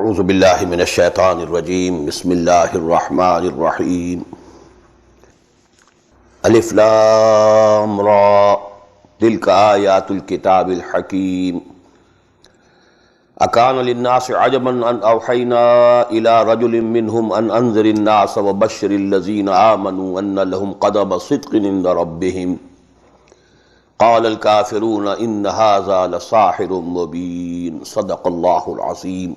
أعوذ بالله من الشيطان الرجيم بسم الله الرحمن الرحيم ألف لام را تلك آيات الكتاب الحكيم أكان للناس عجبا أن أوحينا إلى رجل منهم أن أنذر الناس وبشر الذين آمنوا أن لهم قدم صدق عند ربهم قال الكافرون إن هذا لساحر مبين صدق الله العظيم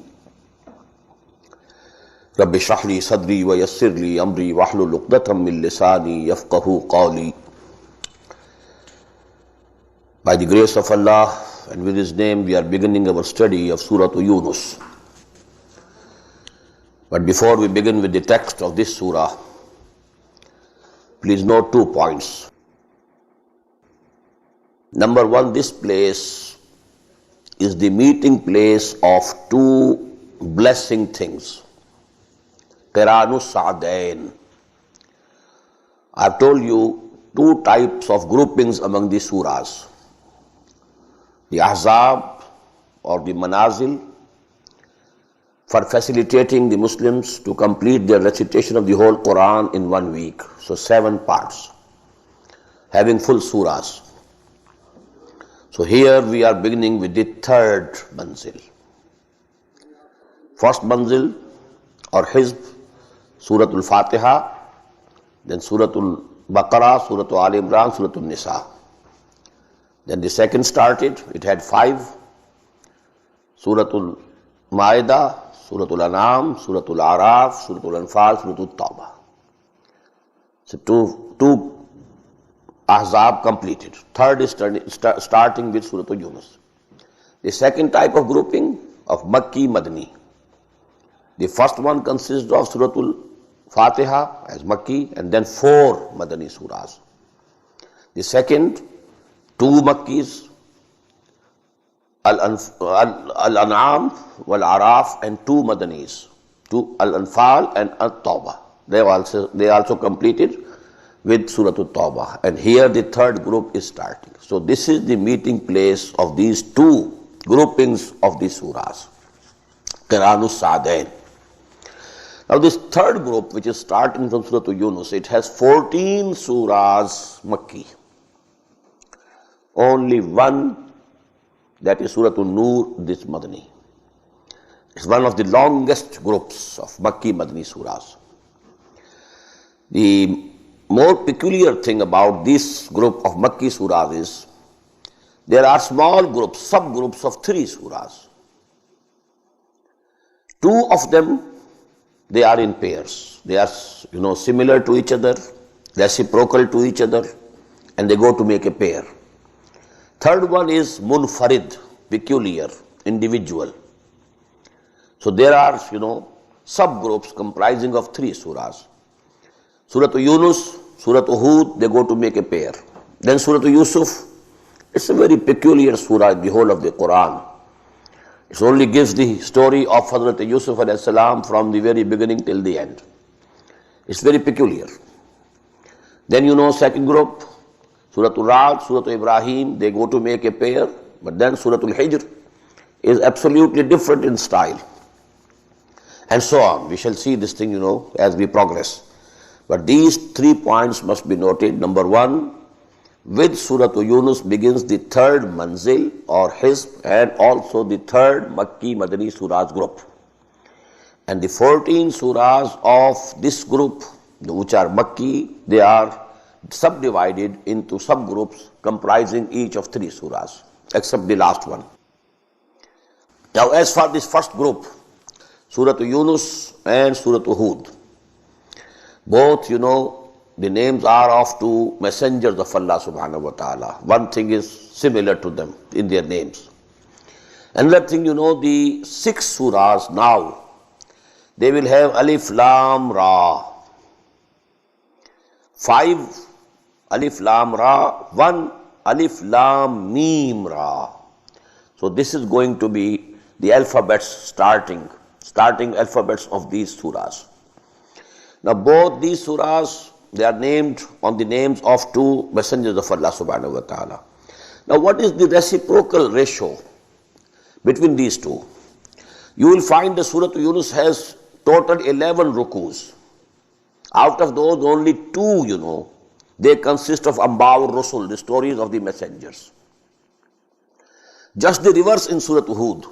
رب اشرح لي صدري ويسر لي امري واحلل عقدة من لساني يفقهوا قولي. By the grace of Allah and with His name, we are beginning our study of Surah YUNUS. But before we begin with the text of this surah, please note 2 points. Number one, this place is the meeting place of 2 blessing things. Quran-Centered. I've told you 2 types of groupings among the surahs. The Ahzab or the Manazil for facilitating the Muslims to complete their recitation of the whole Quran in 1 week. So 7 parts, having full surahs. So here we are beginning with the 3rd manzil. First manzil or hizb, Surah Al-Fatiha, then Surah Al-Baqarah, Surah Al-Imran, Surah Al-Nisa. Then the second started, it had 5, Surah Al-Ma'idah, Surah Al-An'am, Surah Al-Araf, Surah Al-Anfal, Surah Al-Tawbah. So two Ahzab completed. Third is starting with Surah Al-Yunus. The second type of grouping of Makki Madani. The first one consists of Surah Al-Fatiha as Makki and then 4 Madani surahs. The second, 2 Makkis, Al-An'am wal-Araf, and 2 Madanis, 2 Al-Anfal and Al-Tawbah. They also completed with Surah Al-Tawbah. And here the 3rd group is starting. So this is the meeting place of these 2 groupings of the surahs. Quran-Centered. Now this 3rd group, which is starting from Surah Yunus, it has 14 surahs Makki. Only 1, that is Surah An-Nur, this Madani. It's one of the longest groups of Makki Madani surahs. The more peculiar thing about this group of Makki surahs is there are small groups, subgroups of 3 surahs. 2 of them, they are in pairs. They are, similar to each other, reciprocal to each other, and they go to make a pair. 3rd one is munfarid, peculiar, individual. So there are, subgroups comprising of 3 surahs. Surah Yunus, Surah Hud, they go to make a pair. Then Surah Yusuf, it's a very peculiar surah in the whole of the Quran. It only gives the story of Hazrat Yusuf alayhi salam from the very beginning till the end. It's very peculiar. Then second group, Surah Al-Ra'd, Surah Ibrahim, they go to make a pair. But then Surah Al-Hijr is absolutely different in style. And so on. We shall see this thing, as we progress. But these 3 points must be noted. Number 1, with Surah Yunus begins the 3rd manzil or hizb and also the 3rd Makki Madani surahs group. And the 14 surahs of this group, which are Makki, they are subdivided into subgroups comprising each of 3 surahs, except the last one. Now as for this first group, Surah Yunus and Surah Hud, both, the names are of 2 messengers of Allah subhanahu wa ta'ala. One thing is similar to them in their names. Another thing, the 6 surahs now, they will have Alif Lam Ra. 5 Alif Lam Ra, 1 Alif Lam Mim Ra. So this is going to be the alphabets starting alphabets of these surahs. Now both these surahs, they are named on the names of 2 messengers of Allah subhanahu wa ta'ala. Now what is the reciprocal ratio between these two? You will find the Surah Yunus has total 11 rukus. Out of those, only 2, they consist of Amba'ur Rusul, the stories of the messengers. Just the reverse in Surah Hud.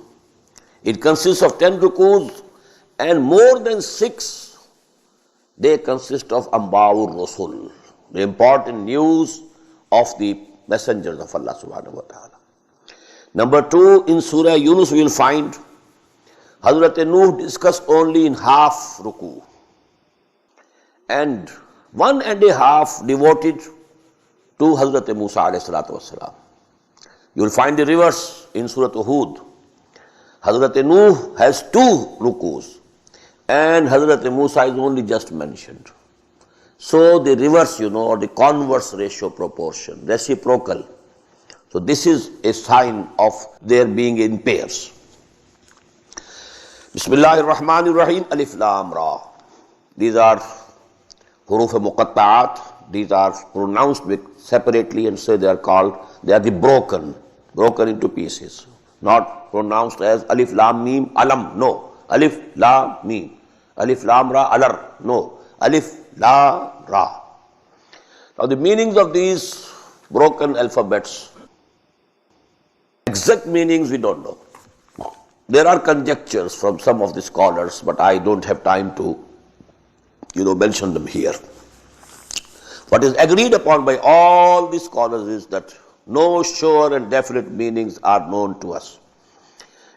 It consists of 10 rukus and more than 6, they consist of Amba'ur Rusul, the important news of the messengers of Allah subhanahu wa ta'ala. Number 2, in Surah Yunus we will find Hazrat Nuh discussed only in half ruku and 1.5 devoted to Hazrat Musa alayhi salatu wasalam. You will find the reverse in Surah Hud. Hazrat Nuh has 2 rukus and Hazrat Musa is only just mentioned. So the reverse, or the converse ratio proportion, reciprocal. So this is a sign of their being in pairs. Bismillahir Rahmanir Rahim, Alif Lam Ra. These are huruf muqatta'at. These are pronounced separately and so they are the broken into pieces. Not pronounced as Alif Lam Mim Alam, no. Alif Lam Mim. Alif Lam Ra Alar, no. Alif Lam Ra. Now the meanings of these broken alphabets, exact meanings we don't know. There are conjectures from some of the scholars, but I don't have time to, mention them here. What is agreed upon by all the scholars is that no sure and definite meanings are known to us.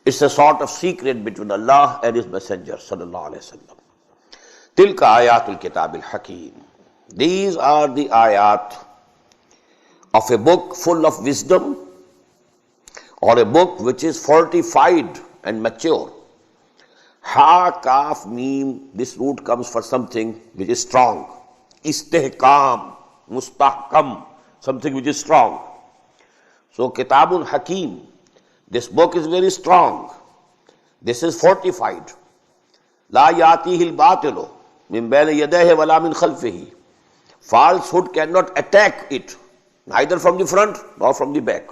It's a sort of secret between Allah and His Messenger sallallahu alaihi wasallam. Tilka ayatul kitabil hakim. These are the ayat of a book full of wisdom, or a book which is fortified and mature. Ha, kaf, mim, this root comes for something which is strong. Istihkam, mustahkam, something which is strong. So Kitabun Hakim, this book is very strong. This is fortified. La yatihil batilu min bayni yadayhi wala min khalfihi. Falsehood cannot attack it, neither from the front nor from the back.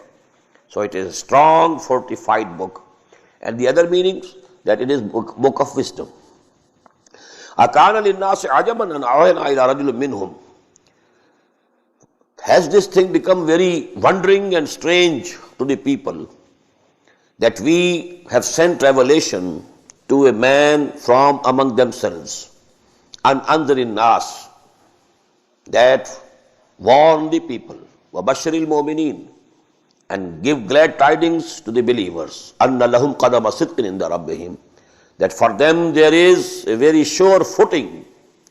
So it is a strong, fortified book. And the other meanings, that it is book of wisdom. Akana linnasi ajaban an awhayna ila rajulin minhum. Has this thing become very wondering and strange to the people that we have sent revelation to a man from among themselves, an anzirin nas, that warn the people, wa bashiril mu'minin, and give glad tidings to the believers, anna lahum qadama sidqin inda rabbihim, that for them there is a very sure footing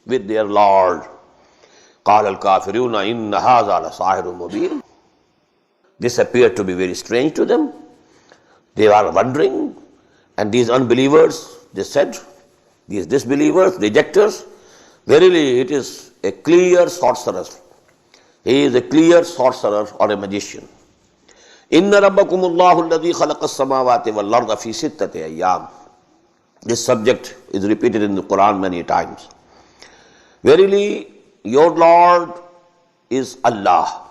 with their Lord. Qala al-kafiruna inna hadha lasahirun mubin. This appeared to be very strange to them. They are wondering, and these unbelievers, they said, these disbelievers, rejectors, verily it is a clear sorcerer. He is a clear sorcerer or a magician. Inna rabbakumullahu alladhi khalaqa as-samawati wal arda fi sittati ayyam. This subject is repeated in the Quran many times. Verily, your Lord is Allah,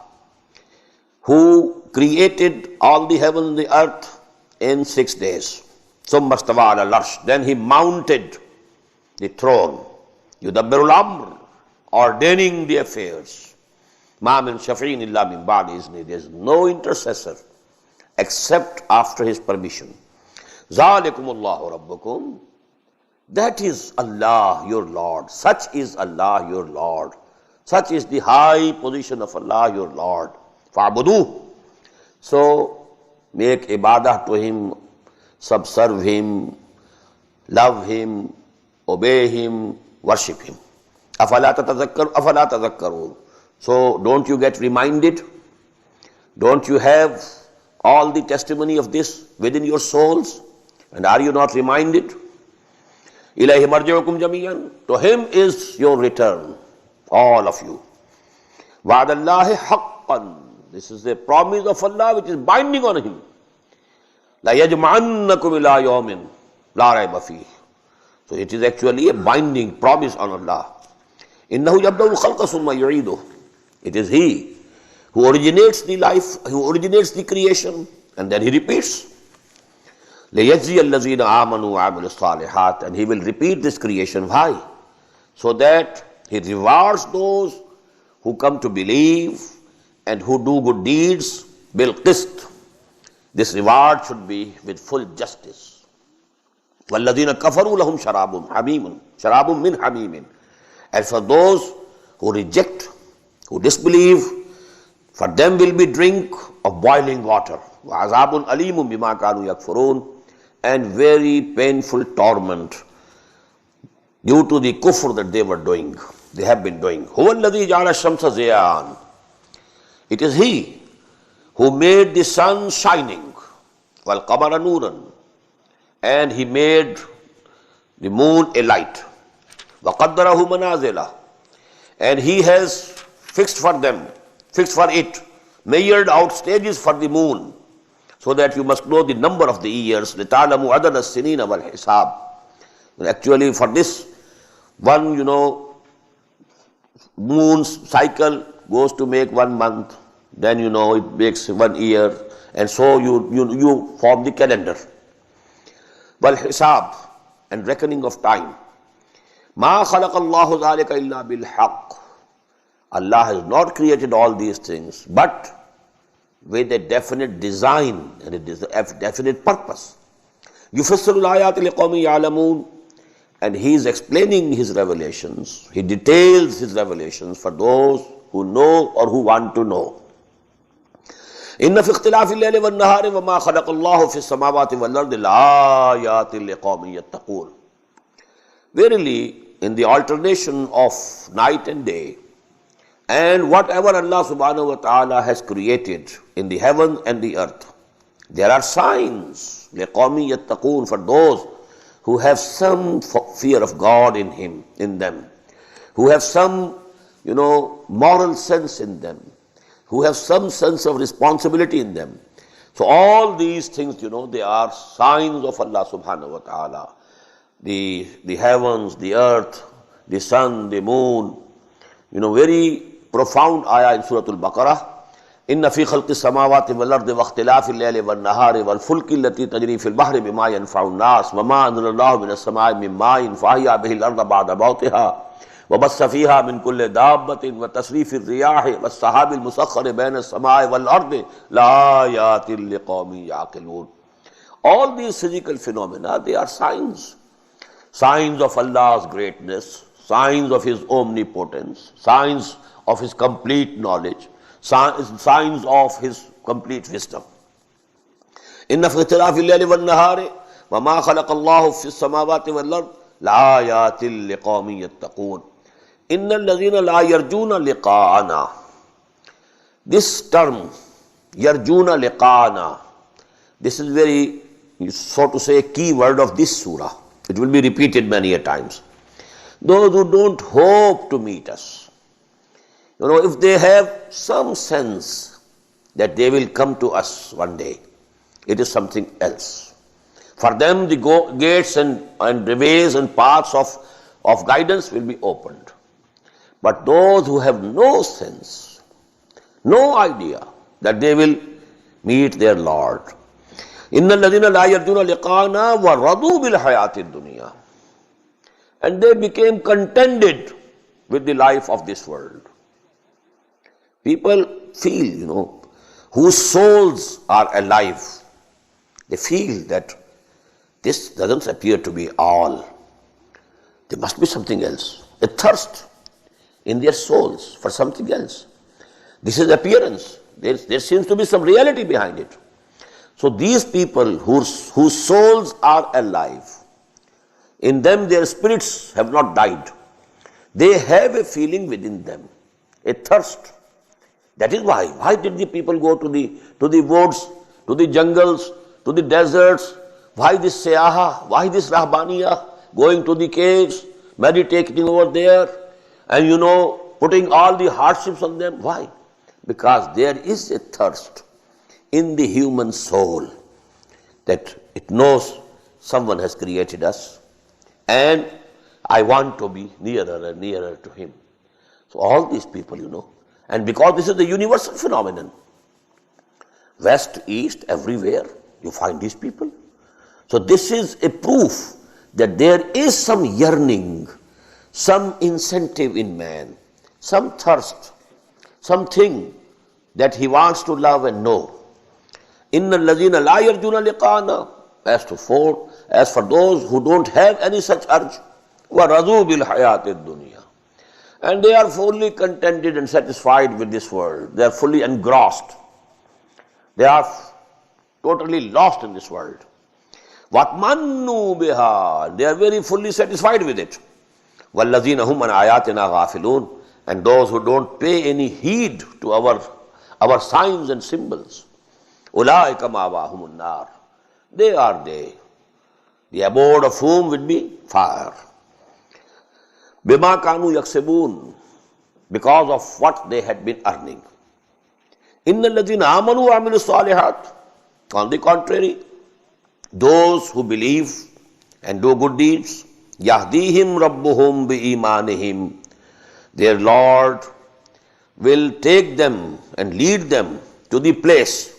who created all the heaven and the earth in 6 days. Summa stawa ala al-arsh. Then He mounted the throne. Yudabbirul amr, ordaining the affairs. Ma min shafi'in illa min ba'di izni. There is no intercessor except after His permission. Zalikumullahu rabbukum. That is Allah, your Lord. Such is Allah, your Lord. Such is the high position of Allah, your Lord. Fa'buduh. So, make ibadah to Him, subserve Him, love Him, obey Him, worship Him. Afala tadhakkarun. So, don't you get reminded? Don't you have all the testimony of this within your souls? And are you not reminded? Ilayhi marji'ukum jami'an. To Him is your return, all of you. Wa'adallahi haqqan. This is a promise of Allah which is binding on Him. La yajma'annakum ila yawmin la rayba fihi. So it is actually a binding promise on Allah. Innahu yabda'ul khalqa summa yu'iduh. It is He who originates the life, who originates the creation, and then He repeats. لِيَجْزِيَ الَّذِينَ آمَنُوا وَعَمِلُوا الصَّالِحَاتِ. And He will repeat this creation. Why? So that He rewards those who come to believe and who do good deeds bil-qist. This reward should be with full justice. وَالَّذِينَ كَفَرُوا لَهُمْ شَرَابٌ حَمِيمٌ شَرَابٌ مِّنْ حَمِيمٍ. And for those who reject, who disbelieve, for them will be drink of boiling water. وَعَذَابٌ أَلِيمٌ بِمَا كَانُوا يَكْفُرُونَ. And very painful torment due to the kufr that they were doing, they have been doing. هُوَ الَّذِي جَعَلَ الشَّمْسَ ضِيَاءً. It is He who made the sun shining, وَالْقَمَرَ نُورًا. And He made the moon a light. وَقَدَّرَهُ مَنَازِلَ. And He has fixed for it, measured out stages for the moon, so that you must know the number of the years. لِتَعْلَمُوا عَدَدَ السِّنِينَ وَالْحِسَابِ. Actually, for this one, moon's cycle goes to make 1 month, then it makes 1 year, and so you form the calendar. وَالْحِسَابِ, and reckoning of time. مَا خَلَقَ اللَّهُ ذَلِكَ إِلَّا بِالْحَقِّ. Allah has not created all these things, but with a definite design and a definite purpose. يُفَسِّرُ الْآيَاتِ لِقَوْمٍ يَعْلَمُونَ. And He is explaining His revelations. He details His revelations for those who know or who want to know. إِنَّ فِي اخْتِلَافِ اللَّيْلِ وَالنَّهَارِ وَمَا خَلَقَ اللَّهُ فِي السَّمَاوَاتِ وَالْأَرْضِ لَآيَاتٍ لِقَوْمٍ يَتَّقُونَ. Verily, in the alternation of night and day, and whatever Allah subhanahu wa ta'ala has created in the heaven and the earth, there are signs, لِقَوْمٍ يَتَّقُونَ, for those who have some fear of God in them, who have some, moral sense in them, who have some sense of responsibility in them. So all these things, they are signs of Allah subhanahu wa ta'ala. The heavens, the earth, the sun, the moon, very profound ayah in Surah Al-Baqarah. إِنَّ فِي خَلْقِ السَّمَاوَاتِ وَالْأَرْضِ وَاخْتِلَافِ اللَّيْلِ وَالنَّهَارِ وَالْفُلْكِ الَّتِي تَجْرِي فِي الْبَحْرِ بِمَا يَنْفَعُ النَّاسَ وَمَا أَنزَلَ اللَّهُ مِنَ السَّمَاءِ مِن مَّاءٍ فَأَحْيَا بِهِ الْأَرْضَ بَعْدَ مَوْتِهَا وَبَثَّ فِيهَا مِن كُلِّ دَابَّةٍ وَتَصْرِيفِ الرِّيَاحِ وَالسَّحَابِ الْمُسَخَّرِ بَيْنَ السَّمَاءِ وَالْأَرْضِ لَآيَاتٍ لِقَوْمٍ يَعْقِلُونَ. All these physical phenomena, they are signs. Signs of Allah's greatness, signs of His omnipotence, signs of His complete knowledge, signs of His complete wisdom. إِنَّ فِي اخْتِلَافِ اللَّيْلِ وَالنَّهَارِ وَمَا خَلَقَ اللَّهُ فِي السَّمَاوَاتِ وَالْأَرْضِ لَآيَاتٍ لِقَوْمٍ يَتَّقُونَ. إِنَّ الَّذِينَ لَا يَرْجُونَ لِقَاءَنَا. This term, يَرْجُونَ لِقَاءَنَا, this is very, so to say, a key word of this surah. It will be repeated many a times. Those who don't hope to meet us, if they have some sense that they will come to us one day, it is something else. For them, the gates and the ways and paths of guidance will be opened. But those who have no sense, no idea that they will meet their Lord, إِنَّ الَّذِينَ لَا يَرْجُونَ لِقَاءَنَا وَرَضُوا بِالْحَيَاةِ الدُّنْيَا. And they became contented with the life of this world. People feel, whose souls are alive, they feel that this doesn't appear to be all. There must be something else. A thirst in their souls for something else. This is appearance. There seems to be some reality behind it. So these people whose souls are alive, in them their spirits have not died. They have a feeling within them, a thirst. That is why. Why did the people go to the woods, to the jungles, to the deserts? Why this siyaha? Why this rahbaniyah? Going to the caves, meditating over there, and putting all the hardships on them. Why? Because there is a thirst in the human soul that it knows someone has created us, and I want to be nearer and nearer to Him. So all these people, and because this is the universal phenomenon, west, east, everywhere, you find these people. So this is a proof that there is some yearning, some incentive in man, some thirst, something that he wants to love and know. Inna allazina la yarjuna liqana. As for those who don't have any such urge, وَرَضُوا بِالْحَيَاةِ الدُّنْيَا, and they are fully contented and satisfied with this world. They are fully engrossed. They are totally lost in this world. وَاتْمَنُّوا بِهَا, they are very fully satisfied with it. وَالَّذِينَ هُمْ عَنْ آيَاتِنَا غَافِلُونَ, and those who don't pay any heed to our signs and symbols. أُولَٰئِكَ مَأْوَاهُمُ النَّارُ, they are they, the abode of whom will be fire. بِمَا كَانُوا يَكْسِبُونَ, because of what they had been earning. إِنَّ الَّذِينَ آمَنُوا وَعَمِلُوا الصَّالِحَاتِ, on the contrary, those who believe and do good deeds, يَهْدِيهِمْ رَبُّهُمْ بِإِيمَانِهِمْ, their Lord will take them and lead them to the place.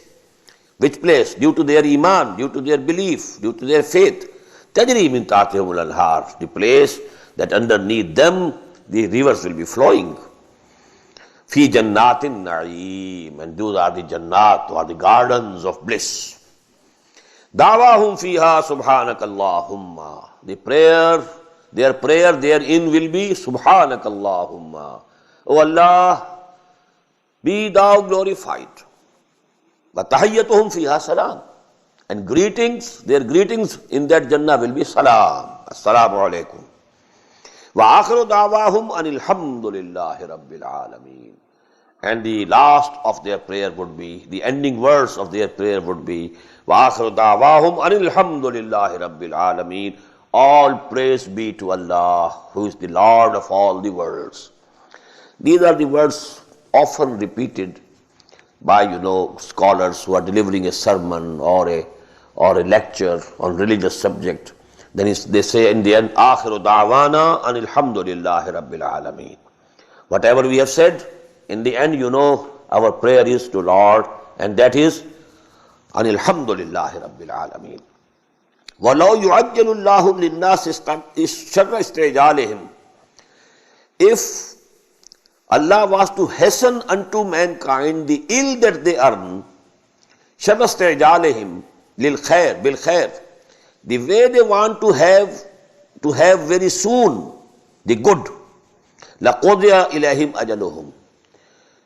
Which place? Due to their iman, due to their belief, due to their faith. تَجْرِي مِنْ تَحْتِهِمُ الْأَنْهَارُ, the place that underneath them the rivers will be flowing. فِي جَنَّاتٍ النَّعِيمٍ, and those are the jannat, or the gardens of bliss. دَعْوَاهُمْ فِيهَا سُبْحَانَكَ اللَّهُمَّ, their prayer therein will be سُبْحَانَكَ اللَّهُمَّ, O Allah, be thou glorified. وَتَحِيَّتُهُمْ فِيهَا سَلَامٌ, and their greetings in that Jannah will be salam. Assalamu alaikum. وَآخِرُ دَعْوَاهُمْ أَنِ الْحَمْدُ لِلَّهِ رَبِّ الْعَالَمِينَ, and the last of their prayer would be, the ending verse of their prayer would be, وَآخِرُ دَعْوَاهُمْ أَنِ الْحَمْدُ لِلَّهِ رَبِّ الْعَالَمِينَ, all praise be to Allah, who is the Lord of all the worlds. These are the words often repeated by scholars who are delivering a sermon or a lecture on religious subject. Then they say in the end, آخِرُ دَعْوَانَا أَنِ الْحَمْدُ لِلَّهِ رَبِّ الْعَالَمِينَ. Whatever we have said, in the end, our prayer is to Lord, and that is أَنِ الْحَمْدُ لِلَّهِ رَبِّ الْعَالَمِينَ. وَلَوْ يُعَجِّلُ اللَّهُ لِلنَّاسِ شَرَّ اسْتِعْجَالِهِمْ, if Allah was to hasten unto mankind the ill that they earn, شَرَّ اسْتِعْجَالِهِمْ لِلْخَيْرِ بِالْخَيْرِ, the way they want to have very soon the good, لَقُضِيَ إِلَيْهِمْ أَجَلُهُمْ,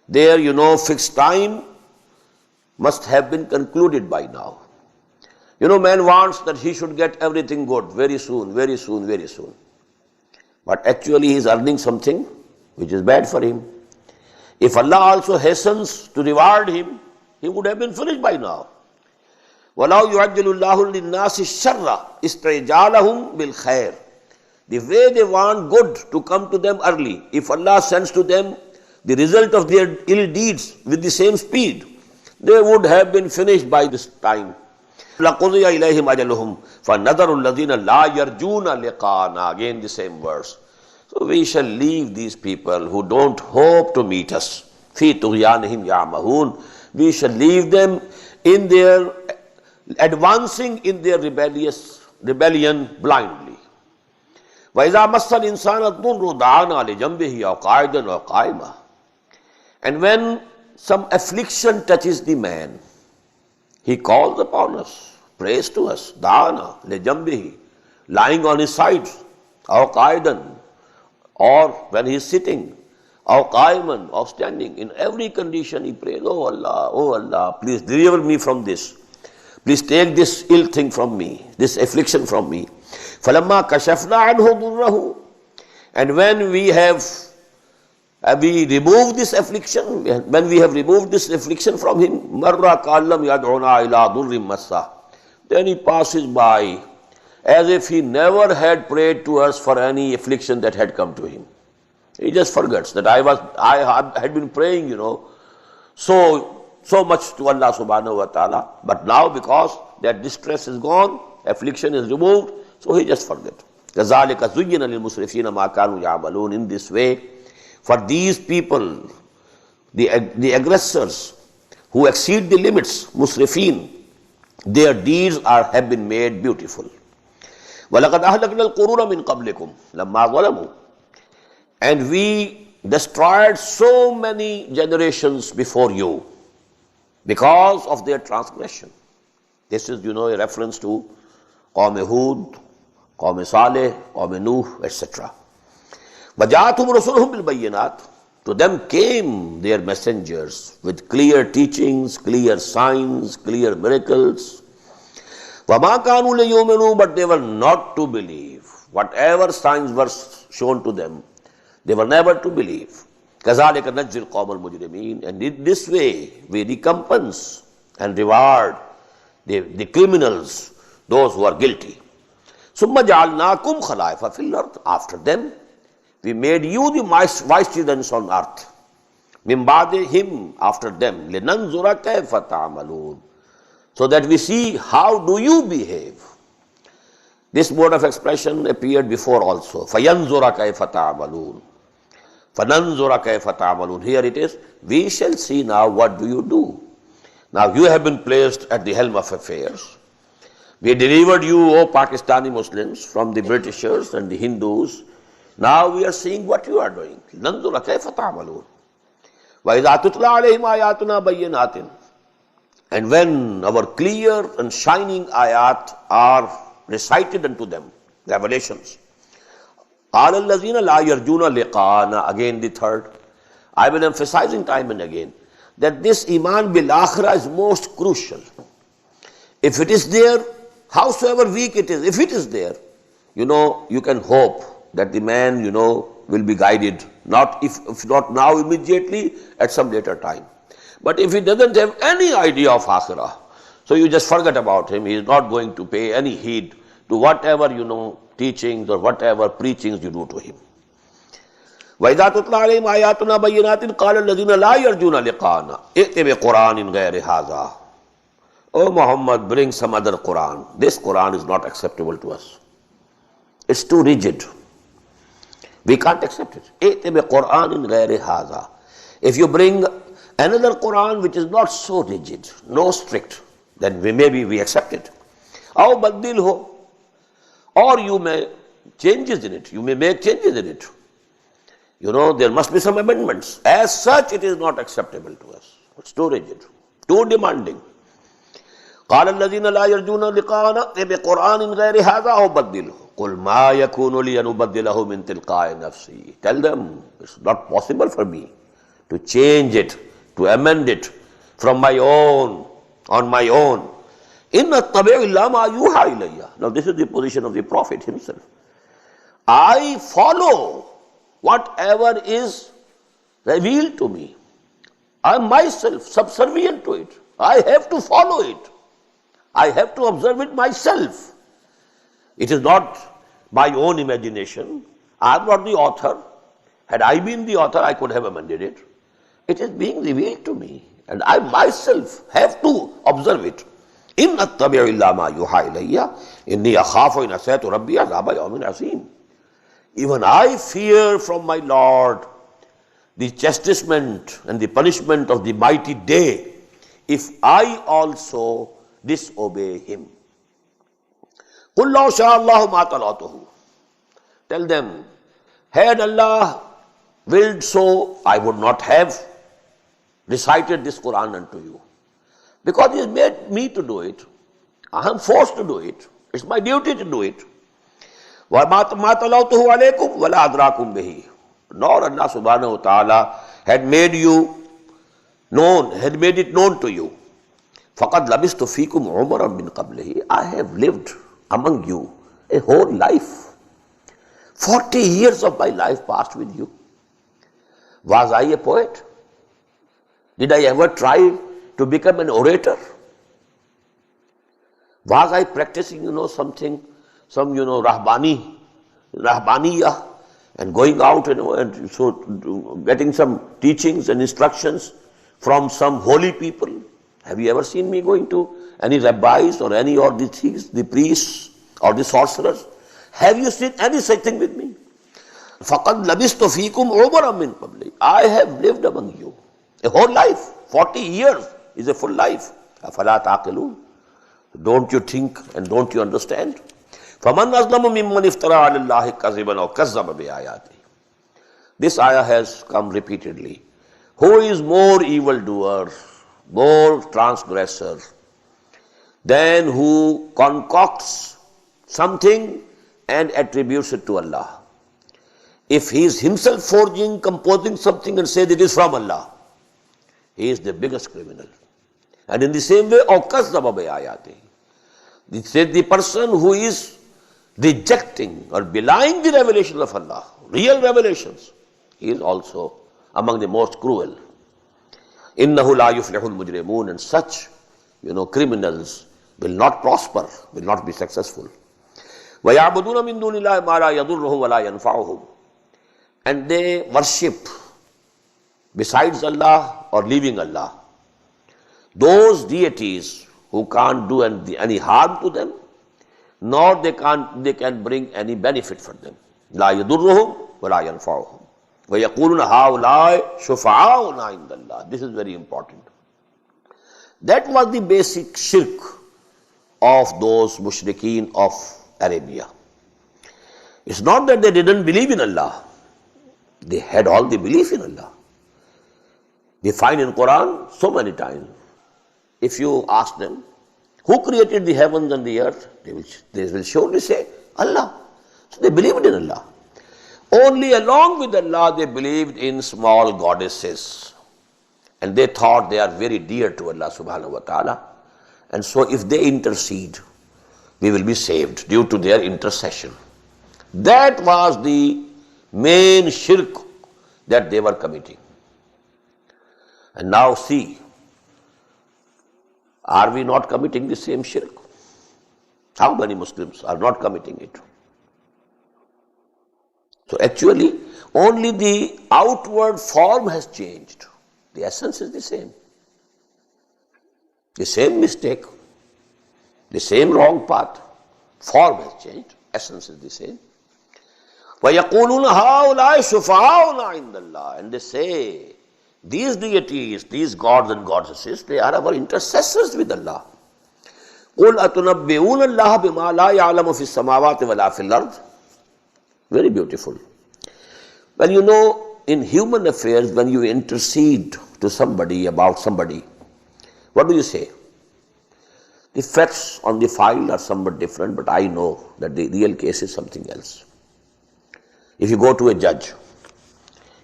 their fixed time must have been concluded by now. Man wants that he should get everything good very soon, very soon, very soon. But actually he is earning something which is bad for him. If Allah also hastens to reward him, he would have been finished by now. وَلَوْ يُعَجِّلُ اللَّهُ لِلنَّاسِ الشَّرَّ اسْتِعْجَالَهُمْ بِالْخَيْرِ, the way they want good to come to them early, if Allah sends to them the result of their ill deeds with the same speed, they would have been finished by this time. لَقُضِيَ إِلَيْهِمْ أَجَلُهُمْ فَنَذَرُ الَّذِينَ لَا يَرْجُونَ لِقَاءَنَا, again the same verse. So we shall leave these people who don't hope to meet us. فِي طُغْيَانِهِمْ يَعْمَهُونَ, we shall leave them in their advancing in their rebellion blindly. وَإِذَا مَسَّ الْإِنسَانَ الضُّرُّ دَعَانَا لِجَنْبِهِ أَوْ قَاعِدًا أَوْ قَائِمًا, and when some affliction touches the man, he calls upon us, prays to us, da'ana لِجَنْبِهِ, lying on his side, أَوْ قَاعِدًا, or when he is sitting, أَوْ قَائِمًا, or standing. In every condition he prays, oh Allah, please deliver me from this. Please take this ill thing from me, this affliction from me. فَلَمَّا كَشَفْنَا عَنْهُ ضُرَّهُ, and when we remove this affliction, when we have removed this affliction from him, مَرَّ كَالَّمْ يَدْعُنَا إِلَىٰ ضُرٍّ مَسَّهُ, then he passes by as if he never had prayed to us for any affliction that had come to him. He just forgets that I had been praying, so much to Allah subhanahu wa ta'ala, but now because that distress is gone, affliction is removed, so he just forgets. كَذَلِكَ زُيِّنَ لِلْمُسْرِفِينَ مَا كَانُوا يَعْمَلُونَ, in this way, for these people, the aggressors who exceed the limits, musrifin, Their deeds have been made beautiful. وَلَقَدْ أَهْلَكْنَا الْقُرُونَ مِنْ قَبْلِكُمْ لَمَّا ظَلَمُوا. And we destroyed so many generations before you because of their transgression. This is, a reference to Qawm Hud, Qawm Saleh, Qawm Nuh, etc. وَجَاءَتْهُمْ رُسُلُهُمْ بِالْبَيِّنَاتِ. To them came their messengers with clear teachings, clear signs, clear miracles. وَمَا كَانُوا لِيُؤْمِنُوا. But they were not to believe. Whatever signs were shown to them, they were never to believe. كَذَلِكَ نَجْزِي الْقَوْمَ الْمُجْرِمِينَ. And in this way, we recompense and reward the criminals, those who are guilty. ثُمَّ جَعَلْنَاكُمْ خَلَائِفَ فِي الْأَرْضِ. After them, we made you the vicegerents on earth. مِن بَعْدِهِمْ. After them. لِنَنْظُرَ كَيْفَ تَعْمَلُونَ. So that we see how do you behave. This mode of expression appeared before also. فَيَنْظُرَ كَيْفَ تَعْمَلُونَ. فَنَنْظُرَ كَيْفَ تَعْمَلُونَ. Here it is, we shall see now what do you do. Now you have been placed at the helm of affairs. We delivered you, O Pakistani Muslims, from the Britishers and the Hindus. Now we are seeing what you are doing. نَنْظُرَ كَيْفَ تَعْمَلُونَ. وَإِذَا تُتْلَى عَلَيْهِمْ آيَاتُنَا بَيِّنَاتٍ. And when our clear and shining ayat are recited unto them, revelations. قَالَ الَّذِينَ لَا يَرْجُونَ لِقَاءَنَا. Again the third. I've been emphasizing time and again that this iman bil akhirah is most crucial. If it is there, howsoever weak it is, if it is there, you can hope that the man, will be guided. Not if not now immediately, at some later time. But if he doesn't have any idea of akhirah, so you just forget about him. He is not going to pay any heed to whatever, teachings or whatever preachings you do to him. وَإِذَا تُتْلَى عَلَيْهِمْ آيَاتُنَا بَيِّنَاتٍ قَالَ الَّذِينَ لَا يَرْجُونَ لِقَاءَنَا ائْتِ بِقُرْآنٍ غَيْرِ هَذَا. O Muhammad, bring some other Quran. This Quran is not acceptable to us. It's too rigid. We can't accept it. ائْتِ بِقُرْآنٍ غَيْرِ هَذَا. If you bring another Quran which is not so rigid, no strict, then maybe we accept it. أَوْ بَدِّلْهُ. Or you may changes in it. You may make changes in it. There must be some amendments. As such, it is not acceptable to us. It's too rigid, too demanding. قَالَ الَّذِينَ لَا يَرْجُونَ لِقَاءَنَا ائْتِ بِقُرْآنٍ غَيْرِ هَذَا أَوْ بَدِّلْهُ قُلْ مَا يَكُونُ لِي أَنْ أُبَدِّلَهُ مِنْ تِلْقَاءِ نَفْسِي. Tell them, it's not possible for me to change it, to amend it from my own, on my own. إِنَّ الطَّبِعِ إِلَّا مَا يُوحَى إِلَيَّ. Now this is the position of the Prophet himself. I follow whatever is revealed to me. I am myself subservient to it. I have to follow it. I have to observe it myself. It is not my own imagination. I am not the author. Had I been the author, I could have amended it. It is being revealed to me, and I myself have to observe it. إِنَّ الطَّبِعِ إِلَّا مَا يُوحَى إِلَيَّ إِنِّي أَخَافُ إِنْ عَصَيْتُ رَبِّي عَذَابَ يَوْمٍ عَظِيمٍ. Even I fear from my Lord the chastisement and the punishment of the mighty day if I also disobey him. قُلْ لَوْ شَاءَ اللَّهُ مَا تَلَوْتُهُ. Tell them, had Allah willed so, I would not have recited this Quran unto you. Because He has made me to do it. I am forced to do it. It's my duty to do it. وَمَا تَلَوْتُهُ عَلَيْكُمْ وَلَا أَدْرَاكُمْ بِهِ. Nor Allah subhanahu wa ta'ala had made you known, had made it known to you. فَقَدْ لَبِسْتُ فِيكُمْ عُمَرًا مِّن قَبْلِهِ. I have lived among you a whole life. 40 years of my life passed with you. Was I a poet? Did I ever try to become an orator? Was I practicing, something, some, rahbaniyah, and going out, and so getting some teachings and instructions from some holy people? Have you ever seen me going to any rabbis or any of the thieves, the priests or the sorcerers? Have you seen any such thing with me? فَقَدْ لَبِسْتُ فِيكُمْ عُمَرًا مِّن قَبْلِي. I have lived among you a whole life. 40 years is a full life. أَفَلَا تَعْقِلُونَ. Don't you think and don't you understand? فَمَنْ أَظْلَمُ مِمَّنِ افْتَرَى عَلَى اللَّهِ كَذِبًا أَوْ كَذَّبَ بِآيَاتِهِ. This ayah has come repeatedly. Who is more evildoer, more transgressor, than who concocts something and attributes it to Allah? If he is himself forging, composing something and says it is from Allah, he is the biggest criminal. And in the same way, أَوْ كَذَّبَ بِآيَاتِهِ. It says the person who is rejecting or belying the revelation of Allah, real revelations, he is also among the most cruel. إِنَّهُ لَا يُفْلِحُ الْمُجْرِمُونَ. And such, criminals will not prosper, will not be successful. وَيَعْبُدُونَ مِن دُونِ اللَّهِ مَا لَا يَضُرُّهُمْ وَلَا يَنْفَعُهُمْ. And they worship besides Allah or leaving Allah those deities who can't do any harm to them, nor they can bring any benefit for them. لَا يَضُرُّهُمْ وَلَا يَنْفَعُهُمْ. وَيَقُولُونَ هَؤُلَاءِ شُفَعَاؤُنَا عِندَ اللَّهِ. This is very important. That was the basic shirk of those mushrikeen of Arabia. It's not that they didn't believe in Allah. They had all the belief in Allah. We find in Quran so many times. If you ask them, who created the heavens and the earth? They will surely say, Allah. So they believed in Allah. Only along with Allah they believed in small goddesses. And they thought they are very dear to Allah subhanahu wa ta'ala. And so if they intercede, we will be saved due to their intercession. That was the main shirk that they were committing. And now see, are we not committing the same shirk? How many Muslims are not committing it? So actually, only the outward form has changed. The essence is the same. The same mistake, the same wrong path. Form has changed, essence is the same. وَيَقُولُونَ هَؤُلَاءِ شُفَعَاؤُنَا عِندَ اللَّهِ. And they say, these deities, these gods and goddesses, they are our intercessors with Allah. قُلْ أَتُنَبِّئُونَ اللَّهَ بِمَا لَا يَعْلَمُ فِي السَّمَاوَاتِ وَلَا فِي الْأَرْضِ. Very beautiful. Well, in human affairs, when you intercede to somebody about somebody, what do you say? The facts on the file are somewhat different, but I know that the real case is something else. If you go to a judge,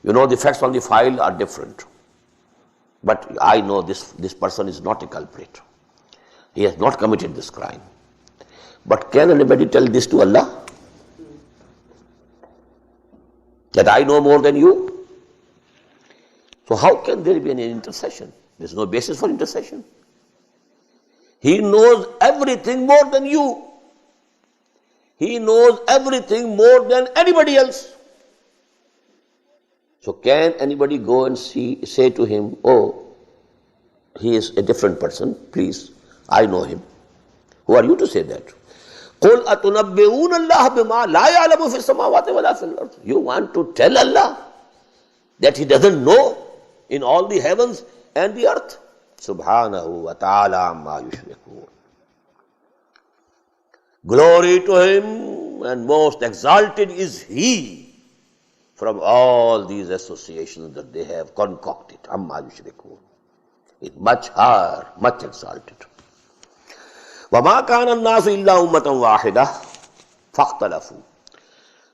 the facts on the file are different. But I know this person is not a culprit. He has not committed this crime. But can anybody tell this to Allah? That I know more than you? So how can there be an intercession? There is no basis for intercession. He knows everything more than you. He knows everything more than anybody else. So can anybody go and say to him, oh, he is a different person, please, I know him. Who are you to say that? قُلْ أَتُنَبِّئُونَ اللَّهَ بِمَا لَا يَعْلَمُ فِي السَّمَاوَاتِ وَلَا فِي الْأَرْضِ. You want to tell Allah that He doesn't know in all the heavens and the earth? Subhanahu wa ta'ala amma yushrikun. Glory to Him, and most exalted is He from all these associations that they have concocted. Amma yushrikun. It's much higher, much exalted. وَمَا كَانَ النَّاسُ إِلَّا أُمَّةً وَاحِدَةً فَاخْتَلَفُوا.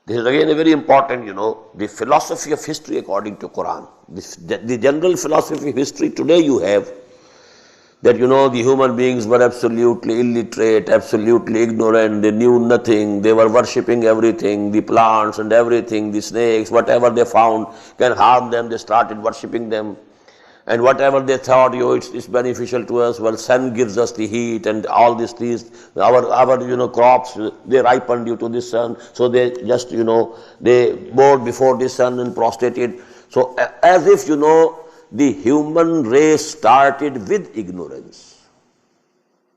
This is again a very important, the philosophy of history according to Quran. The general philosophy of history today you have that, the human beings were absolutely illiterate, absolutely ignorant, they knew nothing, they were worshipping everything, the plants and everything, the snakes, whatever they found can harm them, they started worshipping them. And whatever they thought, it's beneficial to us, well, sun gives us the heat and all these trees, our crops, they ripen due to the sun, so they just, they bowed before the sun and prostrated. So as if, the human race started with ignorance.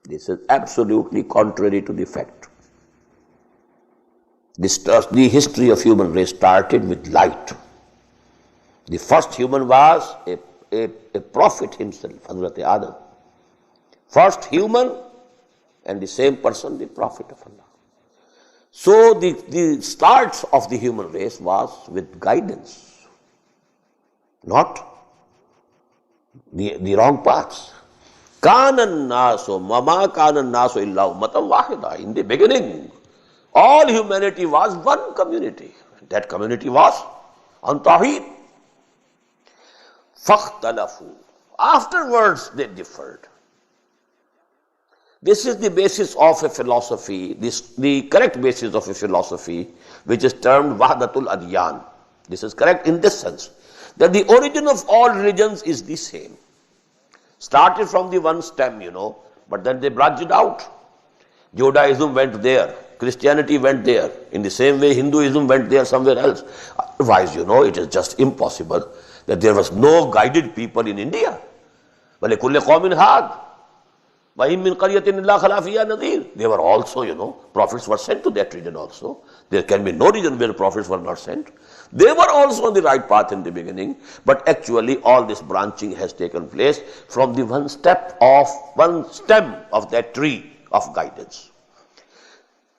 This is absolutely contrary to the fact. The history of human race started with light. The first human was a prophet himself, Hazrat Adam. First human and the same person the Prophet of Allah. So the start of the human race was with guidance, not the wrong paths. Kanan naso mama kanan naso illa ummatan wahida. In the beginning, all humanity was one community. That community was on Tawheed. Fakhtalafu. Afterwards they differed. This is the basis of a philosophy, the correct basis of a philosophy, which is termed Wahdatul Adyan. This is correct in this sense, that the origin of all religions is the same. Started from the one stem, but then they branched out. Judaism went there, Christianity went there. In the same way, Hinduism went there somewhere else. Otherwise, it is just impossible that there was no guided people in India. وَلِكُلِّ قَوْمٍ هَادٍ وَإِن مِّن قَرْيَةٍ إِلَّا خَلَا فِيهَا نَذِيرٌ. They were also, prophets were sent to that region also. There can be no region where prophets were not sent. They were also on the right path in the beginning, but actually all this branching has taken place from the one stem of that tree of guidance.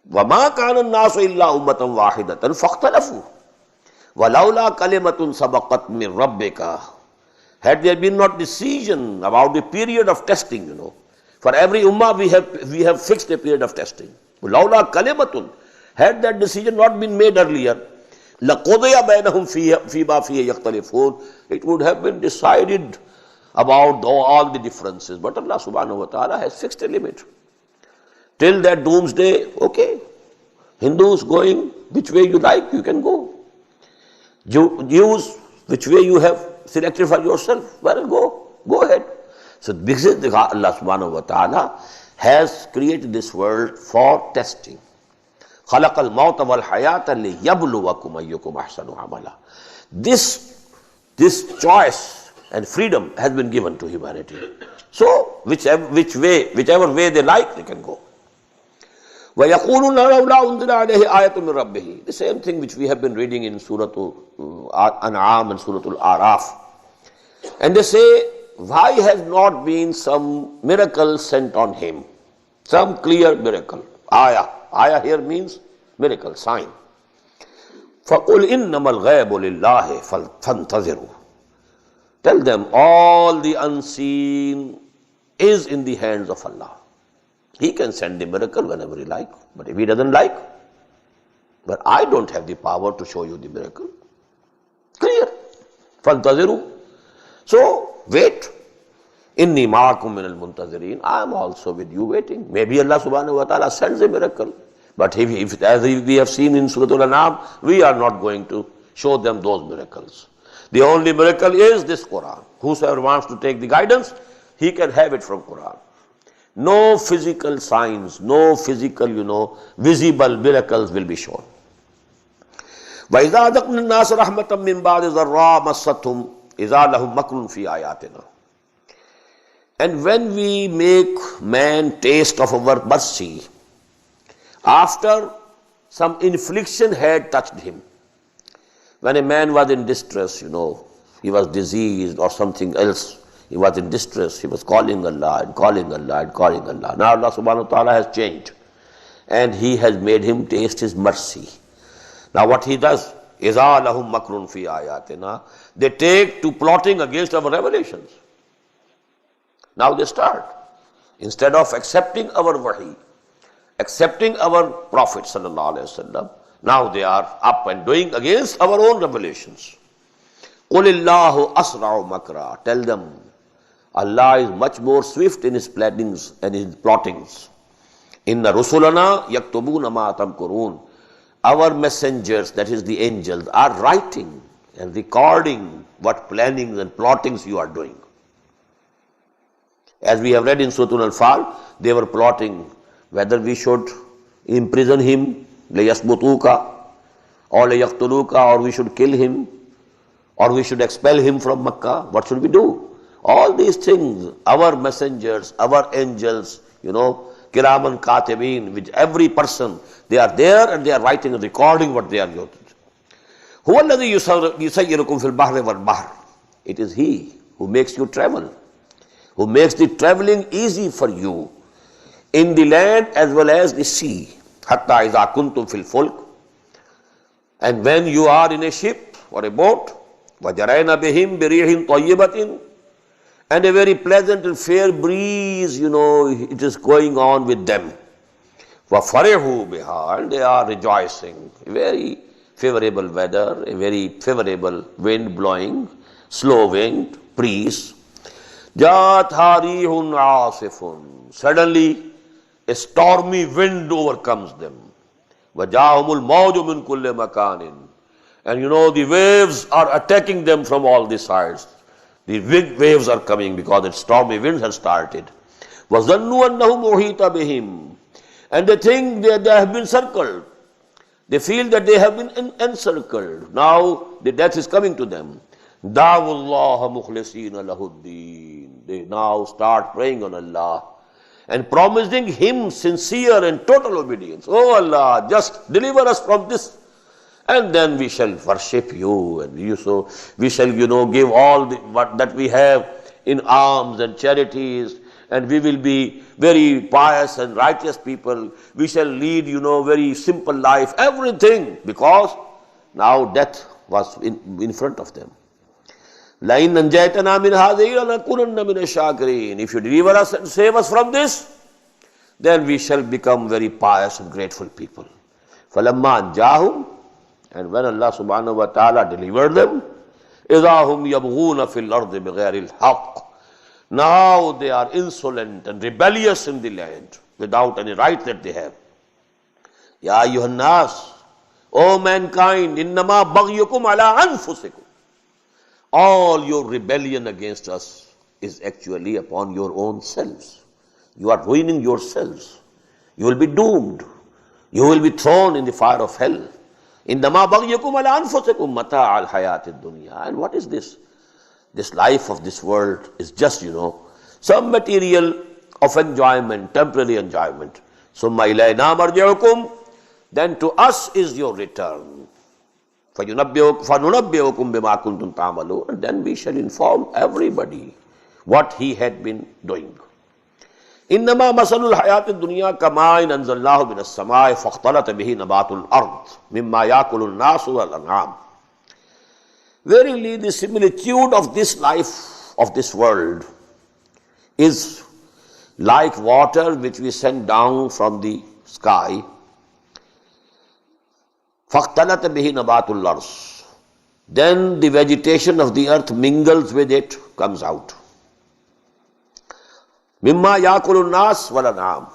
وَمَا كَانَ النَّاسُ إِلَّا أُمَّةً وَاحِدَةً فَاخْتَلَفُوا وَلَوْلَا كَلِمَةٌ سَبَقَتْ مِنْ رَبِّكَ. Had there been not decision about the period of testing, for every ummah we have fixed a period of testing. لَوْلَا كَلِمَةٌ. Had that decision not been made earlier, لَقُضِيَ بَيْنَهُمْ فِيمَا فِيهِ يَخْتَلِفُونَ. It would have been decided about all the differences. But Allah subhanahu wa ta'ala has fixed a limit. Till that doomsday, okay, Hindus going which way you like, you can go. Jews, which way you have selected for yourself, well, go ahead. So this is Allah subhanahu wa ta'ala has created this world for testing. خَلَقَ الْمَوْتَ وَالْحَيَاةَ لِيَبْلُوَكُمْ أَيُّكُمْ أَحْسَنُ عَمَلًا. This choice and freedom has been given to humanity. So whichever way they like, they can go. وَيَقُولُونَ لَوْلَا أُنزِلَ عَلَيْهِ آيَةٌ مِّن رَبِّهِ. The same thing which we have been reading in Surah An'am and Surah Al-Araf. And they say, why has not been some miracle sent on him? Some clear miracle. Ayah. Ayah here means miracle, sign. فَقُلْ إِنَّمَا الْغَيْبُ لِلَّهِ فَانْتَظِرُوا. Tell them all the unseen is in the hands of Allah. He can send the miracle whenever he like, but if he doesn't like, but I don't have the power to show you the miracle. Clear. فَانْتَظِرُوا. So, wait. إِنِّي مَعَكُمْ مِنَ الْمُنْتَظِرِينَ. I am also with you waiting. Maybe Allah subhanahu wa ta'ala sends a miracle. But if as we have seen in Surah Al-An'am, we are not going to show them those miracles. The only miracle is this Quran. Whosoever wants to take the guidance, he can have it from Quran. No physical signs, no physical, visible miracles will be shown. وَإِذَا أَذَقْنَا النَّاسَ رَحْمَةً مِّن بَعْدِ ضَرَّاءٍ مَسَّتْهُمْ إِذَا لَهُمْ مَكْرٌ فِي آيَاتِنَا. And when we make man taste of our mercy, after some infliction had touched him, when a man was in distress, he was diseased or something else, he was in distress, he was calling Allah and calling Allah and calling Allah. Now Allah subhanahu wa ta'ala has changed and he has made him taste his mercy. Now what he does, إِذَا لَهُمْ مَكْرٌ فِي آيَاتِنَا. They take to plotting against our revelations. Now they start. Instead of accepting our wahi, accepting our Prophet sallallahu alaihi wasallam, now they are up and doing against our own revelations. قُلِ اللَّهُ أَسْرَعُ مَكْرًا. Tell them, Allah is much more swift in his plannings and his plottings. إِنَّ رُسُلَنَا يَكْتُبُونَ مَا تَمْكُرُونَ. Our messengers, that is the angels, are writing and recording what plannings and plottings you are doing. As we have read in Surah Al-Fal, they were plotting whether we should imprison him, لَيَسْبُطُوكَ or لَيَقْتُلُوكَ, or we should kill him, or we should expel him from Makkah. What should we do? All these things, our messengers, our angels, Kiraman Katibin, which every person, they are there and they are writing and recording what they are doing. هُوَ الَّذِي يُسَيِّرُكُمْ فِي الْبَحْرِ وَالْبَحْرِ. It is He who makes you travel, who makes the traveling easy for you. in the land as well as the sea. Hatta iza kuntum fil fulk. And when you are in a ship or a boat, وَجَرَيْنَ بِهِمْ بِرِيحٍ طَيِّبَةٍ, and a very pleasant and fair breeze, it is going on with them. وَفَرِحُوا بِهَا, and they are rejoicing. A very favorable weather, a very favorable wind blowing, slow wind, breeze. جَاتْهَا رِيحٌ عَاصِفٌ, suddenly a stormy wind overcomes them. وَجَاءَهُمُ الْمَوْجُ مِنْ كُلِّ مَكَانٍ, and the waves are attacking them from all the sides. The big waves are coming because the stormy winds have started. وَظَنُّوا أَنَّهُمْ أُحِيطَ بِهِمْ, and they think they have been circled. They feel that they have been encircled. Now the death is coming to them. دَعُوا اللَّهَ مُخْلِصِينَ لَهُ الدِّينَ, they now start praying on Allah and promising Him sincere and total obedience. Oh Allah, just deliver us from this, and then we shall worship you, and we shall give all that we have in alms and charities, and we will be very pious and righteous people. We shall lead very simple life, everything, because now death was in front of them. لَإِنْ أَنْجَيْتَنَا مِنْ هَذِهِ لَنَكُونَنَّ مِنَ الشَّاكِرِينَ. If you deliver us and save us from this, then we shall become very pious and grateful people. فَلَمَّا أَنْجَاهُمْ, and when Allah subhanahu wa ta'ala delivered them, إِذَا هُمْ يَبْغُونَ فِي الْأَرْضِ بِغَيْرِ الْحَقِّ, now they are insolent and rebellious in the land without any right that they have. يَا أَيُّهَا النَّاسِ, O mankind, إِنَّمَا بَغْيُكُمْ عَلَىٰ أَنفُسِكُمْ, all your rebellion against us is actually upon your own selves. You are ruining yourselves. You will be doomed. You will be thrown in the fire of hell. إِنَّمَا بَغْيُكُمْ عَلَىٰ أَنفُسِكُمْ مَتَاعَ الْحَيَاةِ الدُّنْيَا. And what is this? This life of this world is just, some material of enjoyment, temporary enjoyment. ثُمَّ إِلَيْنَا مَرْجِعُكُمْ, then to us is your return. فَنُنَبِّئُكُمْ بِمَا كُنْتُمْ تَعْمَلُونَ, and then we shall inform everybody what he had been doing. إِنَّمَا مَثَلُ الْحَيَاةِ الدُّنْيَا كَمَاءٍ أَنزَلْنَاهُ مِنَ السَّمَاءِ فَاخْتَلَطَ بِهِ نَبَاتُ الْأَرْضِ مِمَّا يَأْكُلُ النَّاسُ وَالْأَنْعَامُ. Verily, the similitude of this life of this world is like water which we send down from the sky. فَاخْتَلَطَ بِهِ نَبَاتُ الْأَرْضِ, then the vegetation of the earth mingles with it, comes out. مِمَّا يَأْكُلُ النَّاسُ وَالْأَنْعَامُ,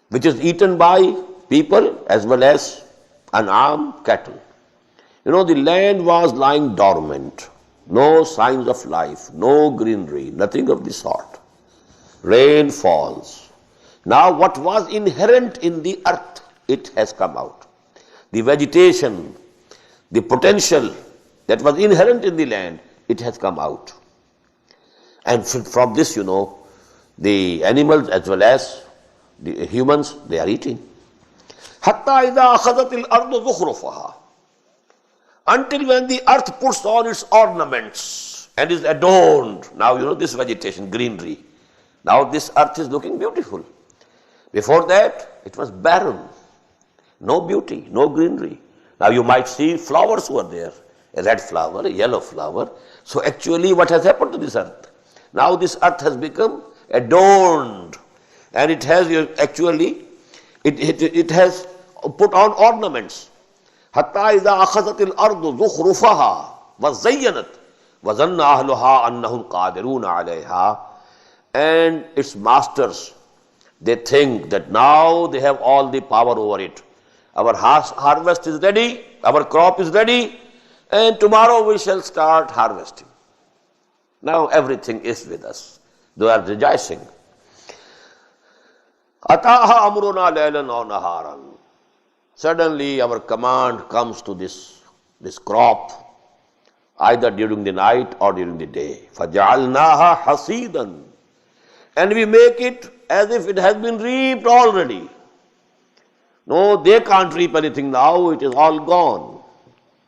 which is eaten by people as well as an'am, cattle. The land was lying dormant, no signs of life, no greenery, nothing of the sort. Rain falls. Now what was inherent in the earth, it has come out. The vegetation, the potential that was inherent in the land, it has come out. And from this, the animals as well as the humans, they are eating. حَتَّى إِذَا أَخَذَتِ الْأَرْضُ زُخْرُفَهَا, until when the earth puts on its ornaments and is adorned. Now this vegetation, greenery. Now this earth is looking beautiful. Before that, it was barren. No beauty, no greenery. Now you might see flowers were there. A red flower, a yellow flower. So actually what has happened to this earth? Now this earth has become adorned. And it has actually, it has put on ornaments. حَتَّى إِذَا أَخَذَتِ الْأَرْضُ زُخْرُفَهَا وَزَيَّنَتْ وَظَنَّ أَهْلُهَا أَنَّهُمْ قَادِرُونَ عَلَيْهَا, and its masters, they think that now they have all the power over it. Our harvest is ready, our crop is ready, and tomorrow we shall start harvesting. Now everything is with us. They are rejoicing. أَتَاهَا أَمْرُنَا لَيْلًا أَوْ نَهَارًا, suddenly our command comes to this crop, either during the night or during the day. فَجَعَلْنَاهَا حَصِيدًا, and we make it as if it has been reaped already. No, they can't reap anything now, it is all gone.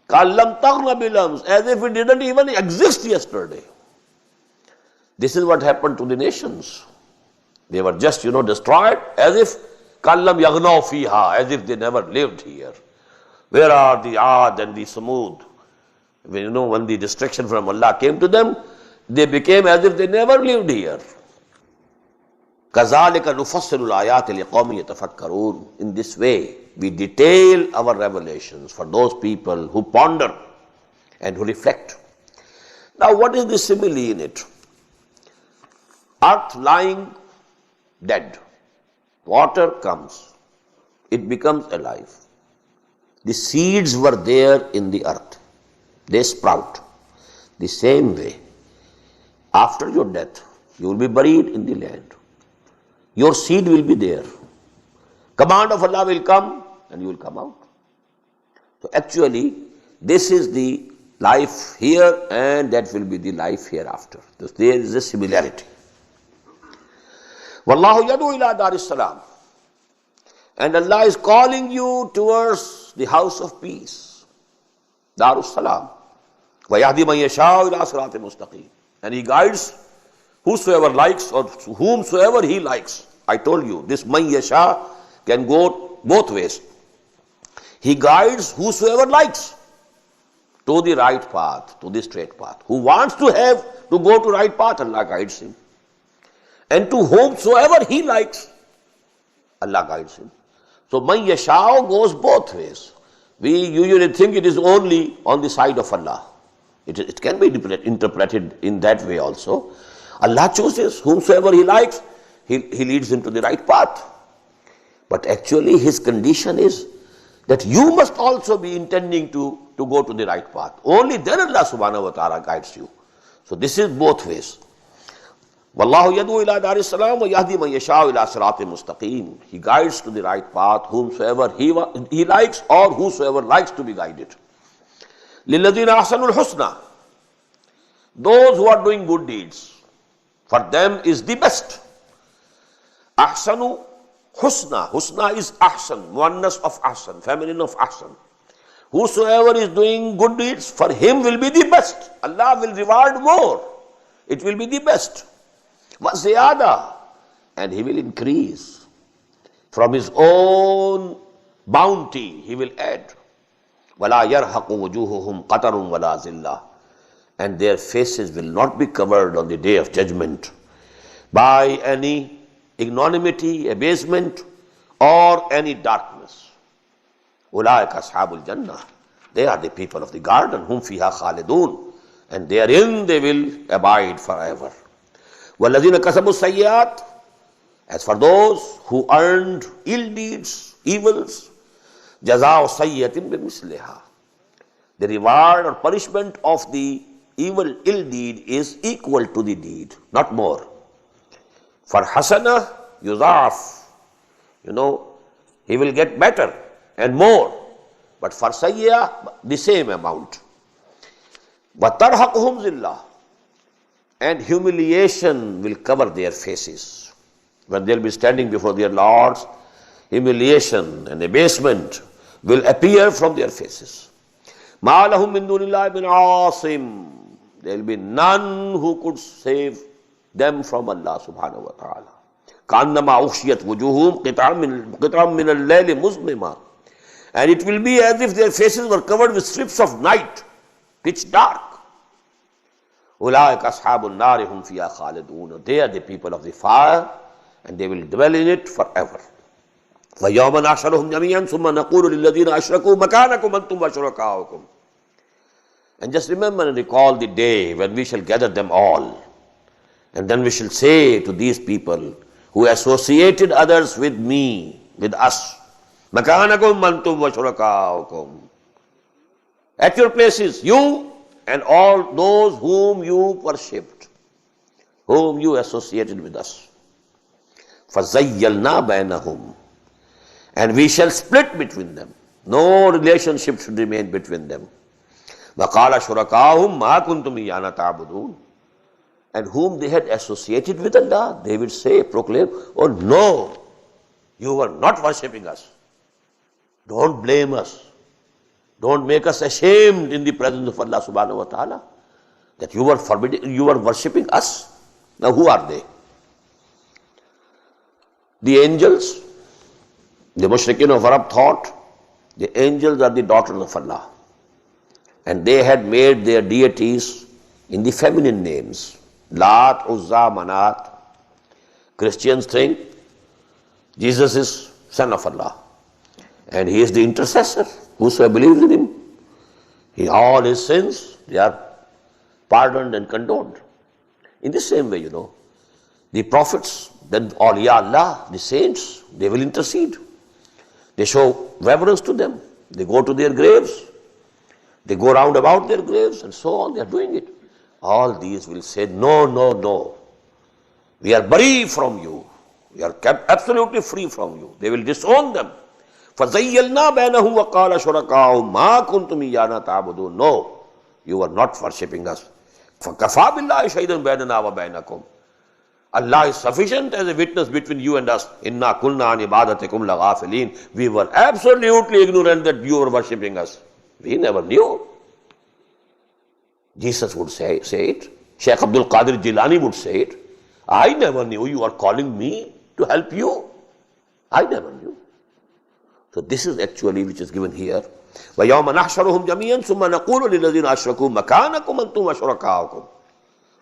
كَلَّمْ تَغْنَ بِالْأَمْسِ, as if it didn't even exist yesterday. This is what happened to the nations. They were just, destroyed as if kallam yagnaw fiha, as if they never lived here. Where are the Ad and the Samud? When the destruction from Allah came to them, they became as if they never lived here. كَذَلِكَ نُفَصِّلُ الْآيَاتِ لِقَوْمٍ يَتَفَكَّرُونَ. In this way, we detail our revelations for those people who ponder and who reflect. Now, what is the simile in it? Earth lying dead. Water comes. It becomes alive. The seeds were there in the earth. They sprout. The same way, after your death, you will be buried in the land. Your seed will be there. Command of Allah will come and you will come out. So actually, this is the life here and that will be the life hereafter. So there is a similarity. Wallahu yadu ila daris salam. And Allah is calling you towards the house of peace. Darus salam. Wa yahdi man yasha'u ila siratin mustaqim. And He guides whosoever likes or whomsoever He likes. I told you, this man yasha can go both ways. He guides whosoever likes to the right path, to the straight path. Who wants to go to right path, Allah guides him. And to whomsoever He likes, Allah guides him. So man yasha goes both ways. We usually think it is only on the side of Allah. It can be interpreted in that way also. Allah chooses whomsoever He likes, He leads him to the right path. But actually His condition is that you must also be intending to go to the right path. Only then Allah subhanahu wa ta'ala guides you. So this is both ways. Wallahu yadu ila daris salam wa yahdi man yasha'u ila siratin mustaqim. He guides to the right path whomsoever he likes or whosoever likes to be guided. Lilladhina ahsanul husna. Those who are doing good deeds, for them is the best. Ahsanu husna. Husna is ahsan, muannas of ahsan, feminine of ahsan. Whosoever is doing good deeds, for him will be the best. Allah will reward more. It will be the best. Waziyada. And He will increase. From His own bounty, He will add. وَلَا يَرْحَقُ وُجُوهُهُمْ قَتَرٌ وَلَا زِلَّةٌ. And their faces will not be covered on the day of judgment by any ignominy, abasement, or any darkness. أُولَٰئِكَ أَصْحَابُ الْجَنَّةِ. They are the people of the garden, whum fiha khalidun, and therein they will abide forever. وَالَّذِينَ كَسَبُوا السَّيِّئَاتِ. As for those who earned ill deeds, evils, جَزَاءُ سَيِّئَةٍ بِمِثْلِهَا. The reward or punishment of the ill deed is equal to the deed, not more. For hasana yudhaf, he will get better and more. But for sayya, the same amount. وَتَرْحَقُهُمْ zillah. And humiliation will cover their faces. When they'll be standing before their lords, humiliation and abasement will appear from their faces. مَا لَهُم مِّن دُونِ اللَّهِ مِنْ عَاصِمٍ. There will be none who could save them from Allah subhanahu wa ta'ala. كَأَنَّمَا أُغْشِيَتْ وُجُوهُهُمْ قِطْعًا مِّنَ اللَّيْلِ مُظْلِمًا. And it will be as if their faces were covered with strips of night, pitch dark. أُولَٰئِكَ أَصْحَابُ النَّارِ هُمْ فِيهَا خَالِدُونَ. They are the people of the fire and they will dwell in it forever. وَيَوْمَ نَحْشُرُهُمْ جَمِيعًا ثُمَّ نَقُولُ لِلَّذِينَ أَشْرَكُوا مَكَانَكُمْ أَنْتُمْ وَشُرَكَاؤُكُمْ. And just remember and recall the day when we shall gather them all. And then we shall say to these people who associated others with me, with us, مَكَانَكُمْ أَنْتُمْ وَشُرَكَاؤُكُمْ. At your places, you and all those whom you worshipped, whom you associated with us. فَزَيَّلْنَا بَيْنَهُمْ. And we shall split between them. No relationship should remain between them. وَقَالَ شُرَكَاهُمْ مَا كُنْتُمْ إِيَّانَا تَعْبُدُونَ. And whom they had associated with Allah, they will say, proclaim, oh no, you were not worshipping us. Don't blame us. Don't make us ashamed in the presence of Allah subhanahu wa ta'ala that you were forbidding, you were worshipping us. Now who are they? The angels, the Mushrikeen of Arab thought the angels are the daughters of Allah. And they had made their deities in the feminine names. Lat, Uzza, Manat. Christians think Jesus is Son of Allah. And He is the intercessor. Whosoever believes in Him, all his sins, they are pardoned and condoned. In the same way, the prophets, then awliya Allah, the saints, they will intercede. They show reverence to them. They go to their graves. They go round about their graves and so on. They are doing it. All these will say, no, no, no. We are bari from you. We are kept absolutely free from you. They will disown them. فَزَيَّلْنَا بَيْنَهُمْ وَقَالَ شُرَكَاؤُهُمْ مَا كُنْتُمْ إِيَّانَا تَعْبُدُونَ. No, you are not worshipping us. فَكَفَى بِاللَّهِ شَهِيدًا بَيْنَنَا وَبَيْنَكُمْ. Allah is sufficient as a witness between you and us. إِنَّا كُلْنَا عَنْ عِبَادَتِكُمْ لَغَافِلِينَ. We were absolutely ignorant that you were worshipping us. We never knew. Jesus would say it. Shaykh Abdul Qadir Jilani would say it. I never knew you are calling me to help you. I never knew. So this is actually which is given here. وَيَوْمَ نَحْشَرُهُمْ جَمِيعًا ثُمَّ نَقُولُ لِلَّذِينَ أَشْرَكُوا مَكَانَكُمْ أَنْتُمْ وَشُرَكَاؤُكُمْ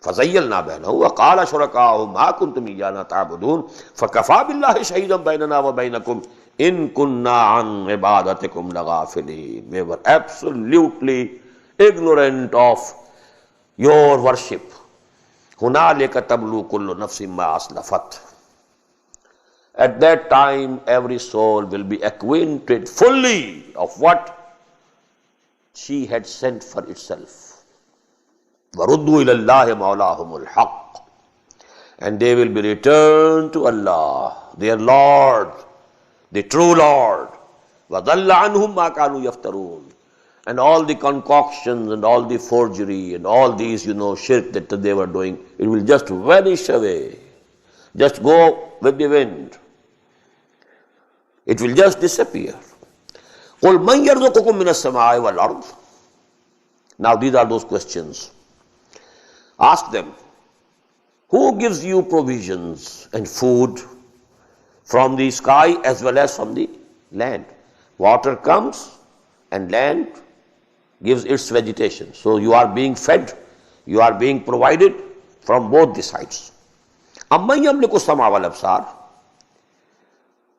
فَزَيَّلْنَا بَيْنَهُمْ وَقَالَ شُرَكَاؤُهُمْ مَا كُنْتُمْ إِيَّانَا تَعْبُدُونَ فَكَفَى بِاللَّهِ شَهِيدًا بَيْنَنَا وَبَيْنَكُمْ إِن كُنَّا عَنْ عِبَادَتِكُمْ لَغَافِلِينَ. We were absolutely ignorant of your worship. هُنَالِكَ تَبْلُو كُلُّ نَفْسٍ مَا أَسْلَفَتْ. At that time, every soul will be acquainted fully of what she had sent for itself. وَرُدُّوا إِلَى اللَّهِ مَوْلَاهُمُ الْحَقِّ. And they will be returned to Allah, their Lord, the true Lord. وَضَلَّ عَنْهُمْ مَا كَانُوا يَفْتَرُونَ. And all the concoctions and all the forgery and all these, shirk that they were doing, it will just vanish away. Just go with the wind. It will just disappear. قُلْ مَنْ يَرْزُقُكُمْ مِنَ السَّمَاءِ وَالْأَرْضِ. Now these are those questions. Ask them, who gives you provisions and food from the sky as well as from the land? Water comes and land gives its vegetation. So you are being fed, you are being provided from both the sides. أَمَّنْ يَمْلِكُ السَّمْعَ وَالْأَبْصَارَ.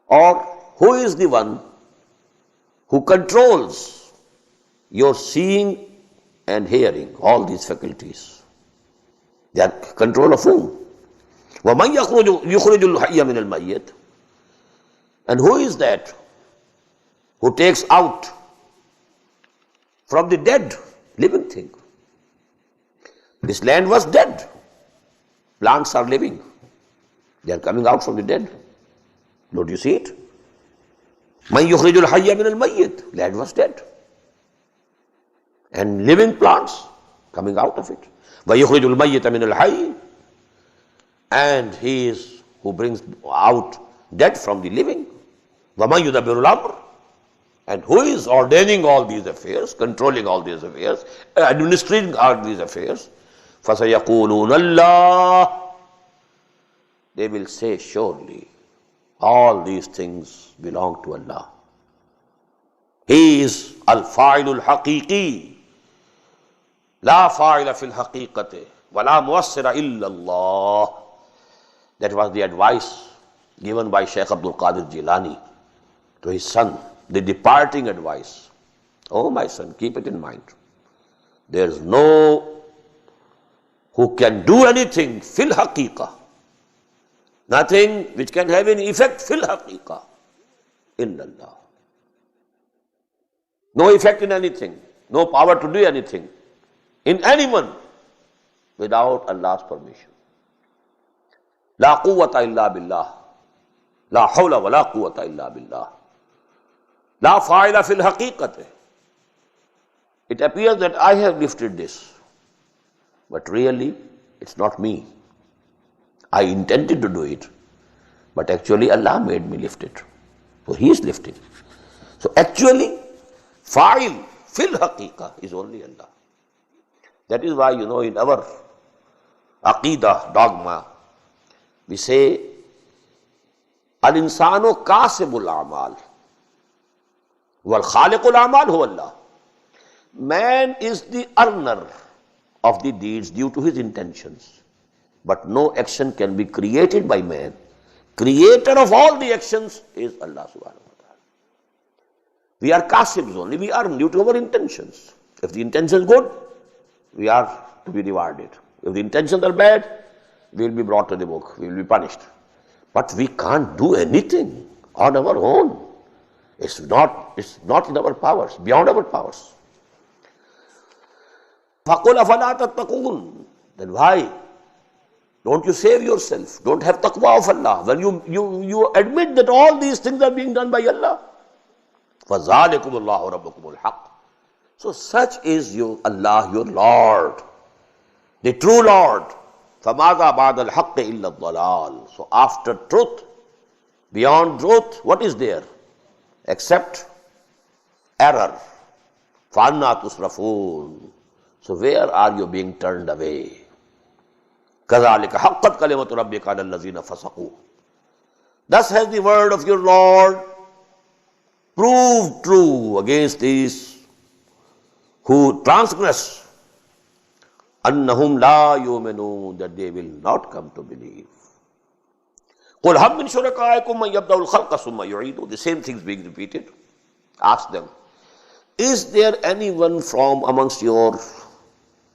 Or who is the one who controls your seeing and hearing, all these faculties? They are control of whom? وَمَنْ يُخْرِجُ الْحَيَّ مِنَ الْمَيِّتِ. And who is that who takes out from the dead living thing? This land was dead. Plants are living. They are coming out from the dead. Don't you see it? مَنْ يُخْرِجُ الْحَيَّ مِنَ الْمَيِّتِ. Land was dead. And living plants coming out of it. وَيُخْرِجُ الْمَيِّتَ مِنَ الْحَيِّ. And He is who brings out dead from the living. وَمَنْ يُدَبِّرُ الْأَمْرِ. And who is ordaining all these affairs, controlling all these affairs, administering all these affairs? فَسَيَقُولُونَ اللَّهُ. They will say, surely all these things belong to Allah. He is al-fa'ilul haqiqi. La fa'ila fil haqiqati wa la muwassira illa Allah. That was the advice given by Shaykh Abdul Qadir Jilani to his son, the departing advice. Oh my son, keep it in mind. There is no who can do anything fil haqiqa. Nothing which can have any effect fil haqiqa illallah. No effect in anything, no power to do anything in anyone without Allah's permission. La quwwata illa billah. La hawla wa la quwwata illa billah. La fa'ila fil haqiqati. It appears that I have lifted this, but really it's not me. I intended to do it, but actually Allah made me lift it. So He is lifting. So actually, fa'il fil haqiqa is only Allah. That is why, in our aqidah, dogma, we say Al-insanu kasibul amal. Wal khaliqul amal huwa Allah. Man is the earner of the deeds due to his intentions. But no action can be created by man. Creator of all the actions is Allah subhanahu wa ta'ala. We are kasibs only, we earn due to our intentions. If the intention is good, we are to be rewarded. If the intentions are bad, we will be brought to the book, we will be punished. But we can't do anything on our own. It's not in our powers, beyond our powers. فَقُلْ أَفَلَا تَتَّقُونَ. Then why don't you save yourself? Don't have taqwa of Allah. When you admit that all these things are being done by Allah. فَذَلِكُمُ اللَّهُ رَبُّكُمُ الْحَقِّ. So such is your Allah, your Lord, the true Lord. فَمَاذَا بَعْدَ الْحَقِّ إِلَّا الضَّلَالِ. So after truth, beyond truth, what is there? Except error. فَأَنَّا تُصْرَفُونَ. So where are you being turned away? كَذَلِكَ حَقَّتْ كَلِمَةُ رَبِّكَ عَلَى الَّذِينَ فَسَقُوا. Thus has the word of your Lord proved true against these who transgress. أَنَّهُمْ لَا يُؤْمِنُونَ. That they will not come to believe. قُلْ هَلْ مِنْ شُرَكَائِكُمْ مَنْ يَبْدَأُ الْخَلْقَ ثُمَّ يُعِيدُهُ. The same things being repeated. Ask them, is there anyone from amongst your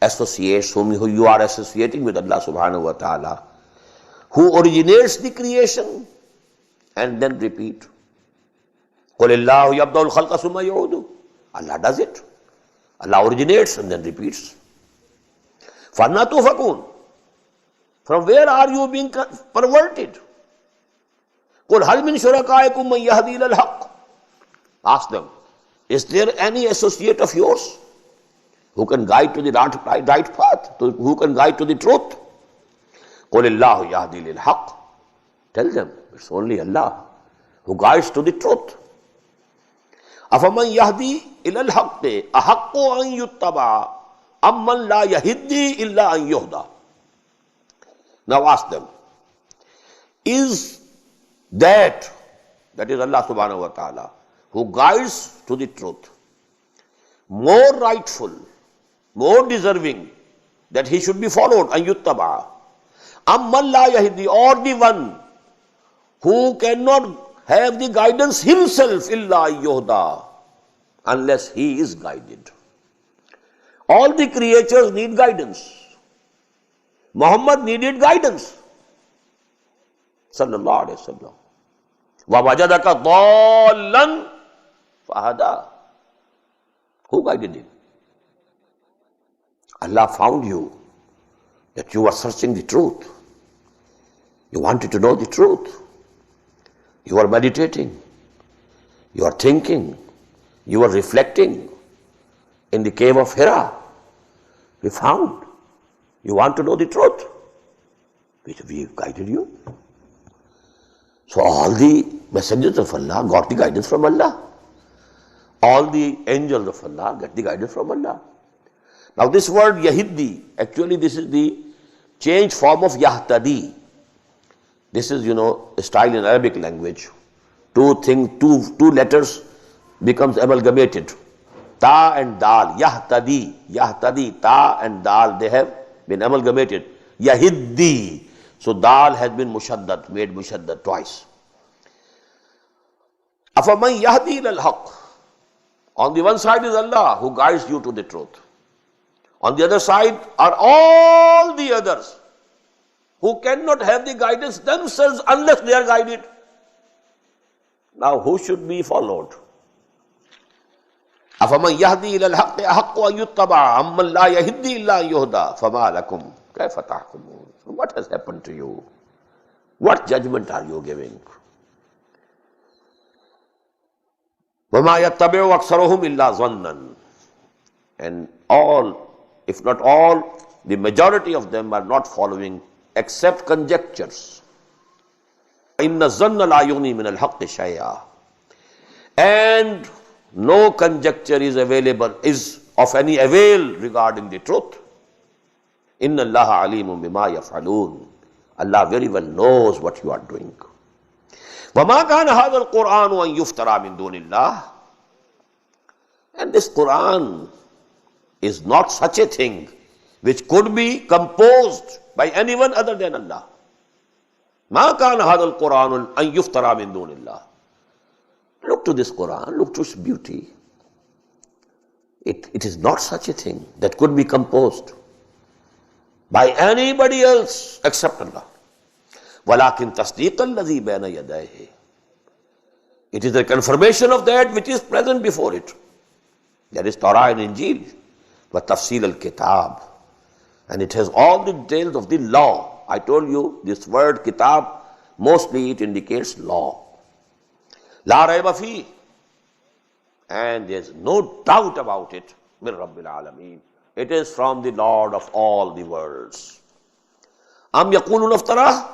associates whom you are associating with Allah subhanahu wa ta'ala, who originates the creation and then repeat? قُلِ اللَّهُ يَبْدَأُ الْخَلْقَ ثُمَّ يُعِيدُهُ. Allah does it. Allah originates and then repeats. فَأَنَّىٰ تُؤْفَكُونَ. From where are you being perverted? قُلْ هَلْ مِنْ شُرَكَائِكُمْ مَنْ يَهْدِي إِلَى الْحَقِّ. Ask them, is there any associate of yours who can guide to the right path, who can guide to the truth? قُلِ اللَّهُ يَهْدِي لِلْحَقِّ. Tell them, it's only Allah who guides to the truth. أَفَمَنْ يَهْدِي إِلَى الْحَقِّ أَحَقُّ أَنْ يُتَّبَعَ أَمَّنْ لَا يَهِدِّي إِلَّا أَنْ يُهْدَى. Now ask them, is that is Allah subhanahu wa ta'ala, who guides to the truth, more rightful, more deserving that he should be followed, an yuttaba, amman la yahdi, or the one who cannot have the guidance himself, illa yuhda, unless he is guided. All the creatures need guidance. Muhammad needed guidance, sallallahu alaihi wasallam. وَوَجَدَكَ ضَالًّا فَهَدَى. Who guided him? Allah found you, that you were searching the truth. You wanted to know the truth. You were meditating. You are thinking. You are reflecting in the cave of Hira. We found. You want to know the truth. We guided you. So all the messengers of Allah got the guidance from Allah. All the angels of Allah get the guidance from Allah. Now this word Yahiddi, actually this is the changed form of Yahtadi. This is, a style in Arabic language. Two letters becomes amalgamated. Ta and Dal, Yahtadi, Yahtadi, Ta and Dal, they have been amalgamated. Yahiddi. So Dal has been made mushaddad twice. أَفَمَنْ يَهْدِي إِلَى الْحَقِّ. On the one side is Allah who guides you to the truth. On the other side are all the others who cannot have the guidance themselves unless they are guided. Now who should be followed? أَفَمَنْ يَهْدِي إِلَى الْحَقِّ أَحَقُّ أَنْ يُتَّبَعَ أَمَّنْ لَا يَهِدِّي إِلَّا أَنْ يُهْدَى فَمَا لَكُمْ كَيْفَ تَحْكُمُونَ. What has happened to you? What judgment are you giving? وَمَا يَتَّبِعُ أَكْثَرُهُمْ إِلَّا ظَنًّا. And all, if not all, the majority of them are not following except conjectures. إِنَّ الظَّنَّ لَا يُغْنِي مِنَ الْحَقِّ شَيْئًا. And no conjecture is of any avail regarding the truth. إِنَّ اللَّهَ عَلِيمٌ بِمَا يَفْعَلُونَ. Allah very well knows what you are doing. وَمَا كَانَ هَذَا الْقُرْآنُ أَن يُفْتَرَى مِن دُونِ اللَّهِ. And this Quran is not such a thing which could be composed by anyone other than Allah. مَا كَانَ هَذَا الْقُرْآنُ أَن يُفْتَرَى مِن دُونِ اللَّهِ. Look to this Quran, look to its beauty. It is not such a thing that could be composed by anybody else except Allah. وَلَكِنْ تَصْدِيقَ الَّذِي بَيْنَ يَدَيْهِ. It is the confirmation of that which is present before it. That is Torah and Injil. وَتَفْصِيلَ الْكِتَابِ. And it has all the details of the law. I told you this word kitab, mostly it indicates law. لَا رَيْبَ فِيهِ. And there is no doubt about it. مِن رَبِّ الْعَالَمِينَ. It is from the Lord of all the worlds. أَمْ يَقُولُونَ افْتَرَاهُ.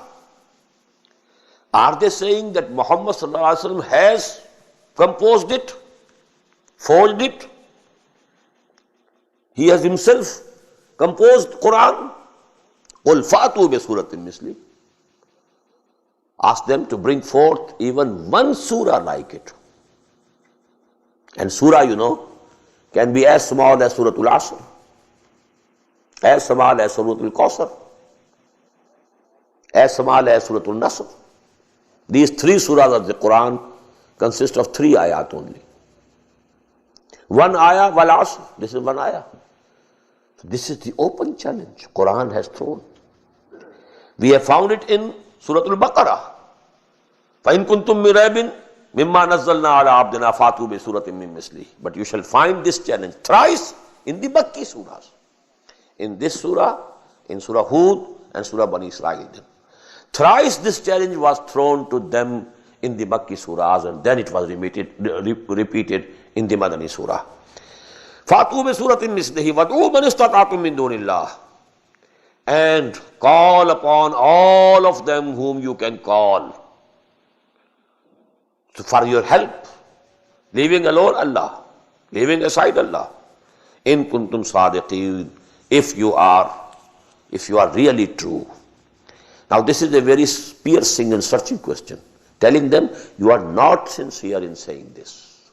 Are they saying that Muhammad sallallahu alaihi wasallam has composed it, forged it? He has himself composed Quran. قُلْ فَأْتُوا بِسُورَةٍ مِثْلِهِ. Ask them to bring forth even one surah like it. And surah, you know, can be as small as Suratul Asr, as small as Suratul Kawthar, as small as Suratul Nasr. These three surahs of the Quran consist of 3 ayat only. One ayah, wal asr. This is one ayah. So this is the open challenge Quran has thrown. We have found it in Suratul Baqarah. فَإِن كُنْتُم مِّن رَيْبٍ مِمَّا نَزَّلْنَا عَلَىٰ عَبْدِنَا فَأْتُوا بِسُورَةٍ مِّن مِّثْلِهِ. But you shall find this challenge thrice in the Makki surahs. In this surah, in Surah Hud and Surah Bani Israel. Thrice this challenge was thrown to them in the Makki surahs, and then it was repeated in the Madani surah. فَأْتُوا بِسُورَةٍ مِّثْلِهِ وَادْعُوا مَنِ اسْتَطَعْتُم مِّن دُونِ اللَّهِ. And call upon all of them whom you can call for your help, leaving alone Allah, leaving aside Allah. In kuntum sadiqeen, if you are really true. Now this is a very piercing and searching question, telling them you are not sincere in saying this.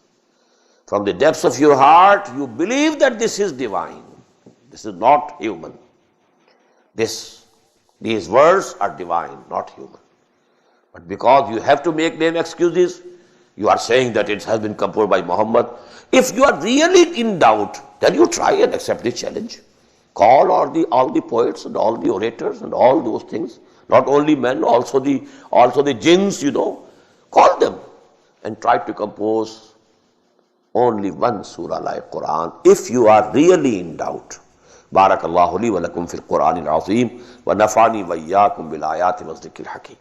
From the depths of your heart, you believe that this is divine. This is not human. These words are divine, not human. But because you have to make them excuses, you are saying that it has been composed by Muhammad. If you are really in doubt, then you try and accept the challenge. Call all the poets and all the orators and all those things. Not only men, also the jinns, you know. Call them and try to compose only one surah like Quran if you are really in doubt. Barakallahu li wa lakum fil Qur'anil azim wa nafani wa iyyakum bil ayati wa dhikril hakim.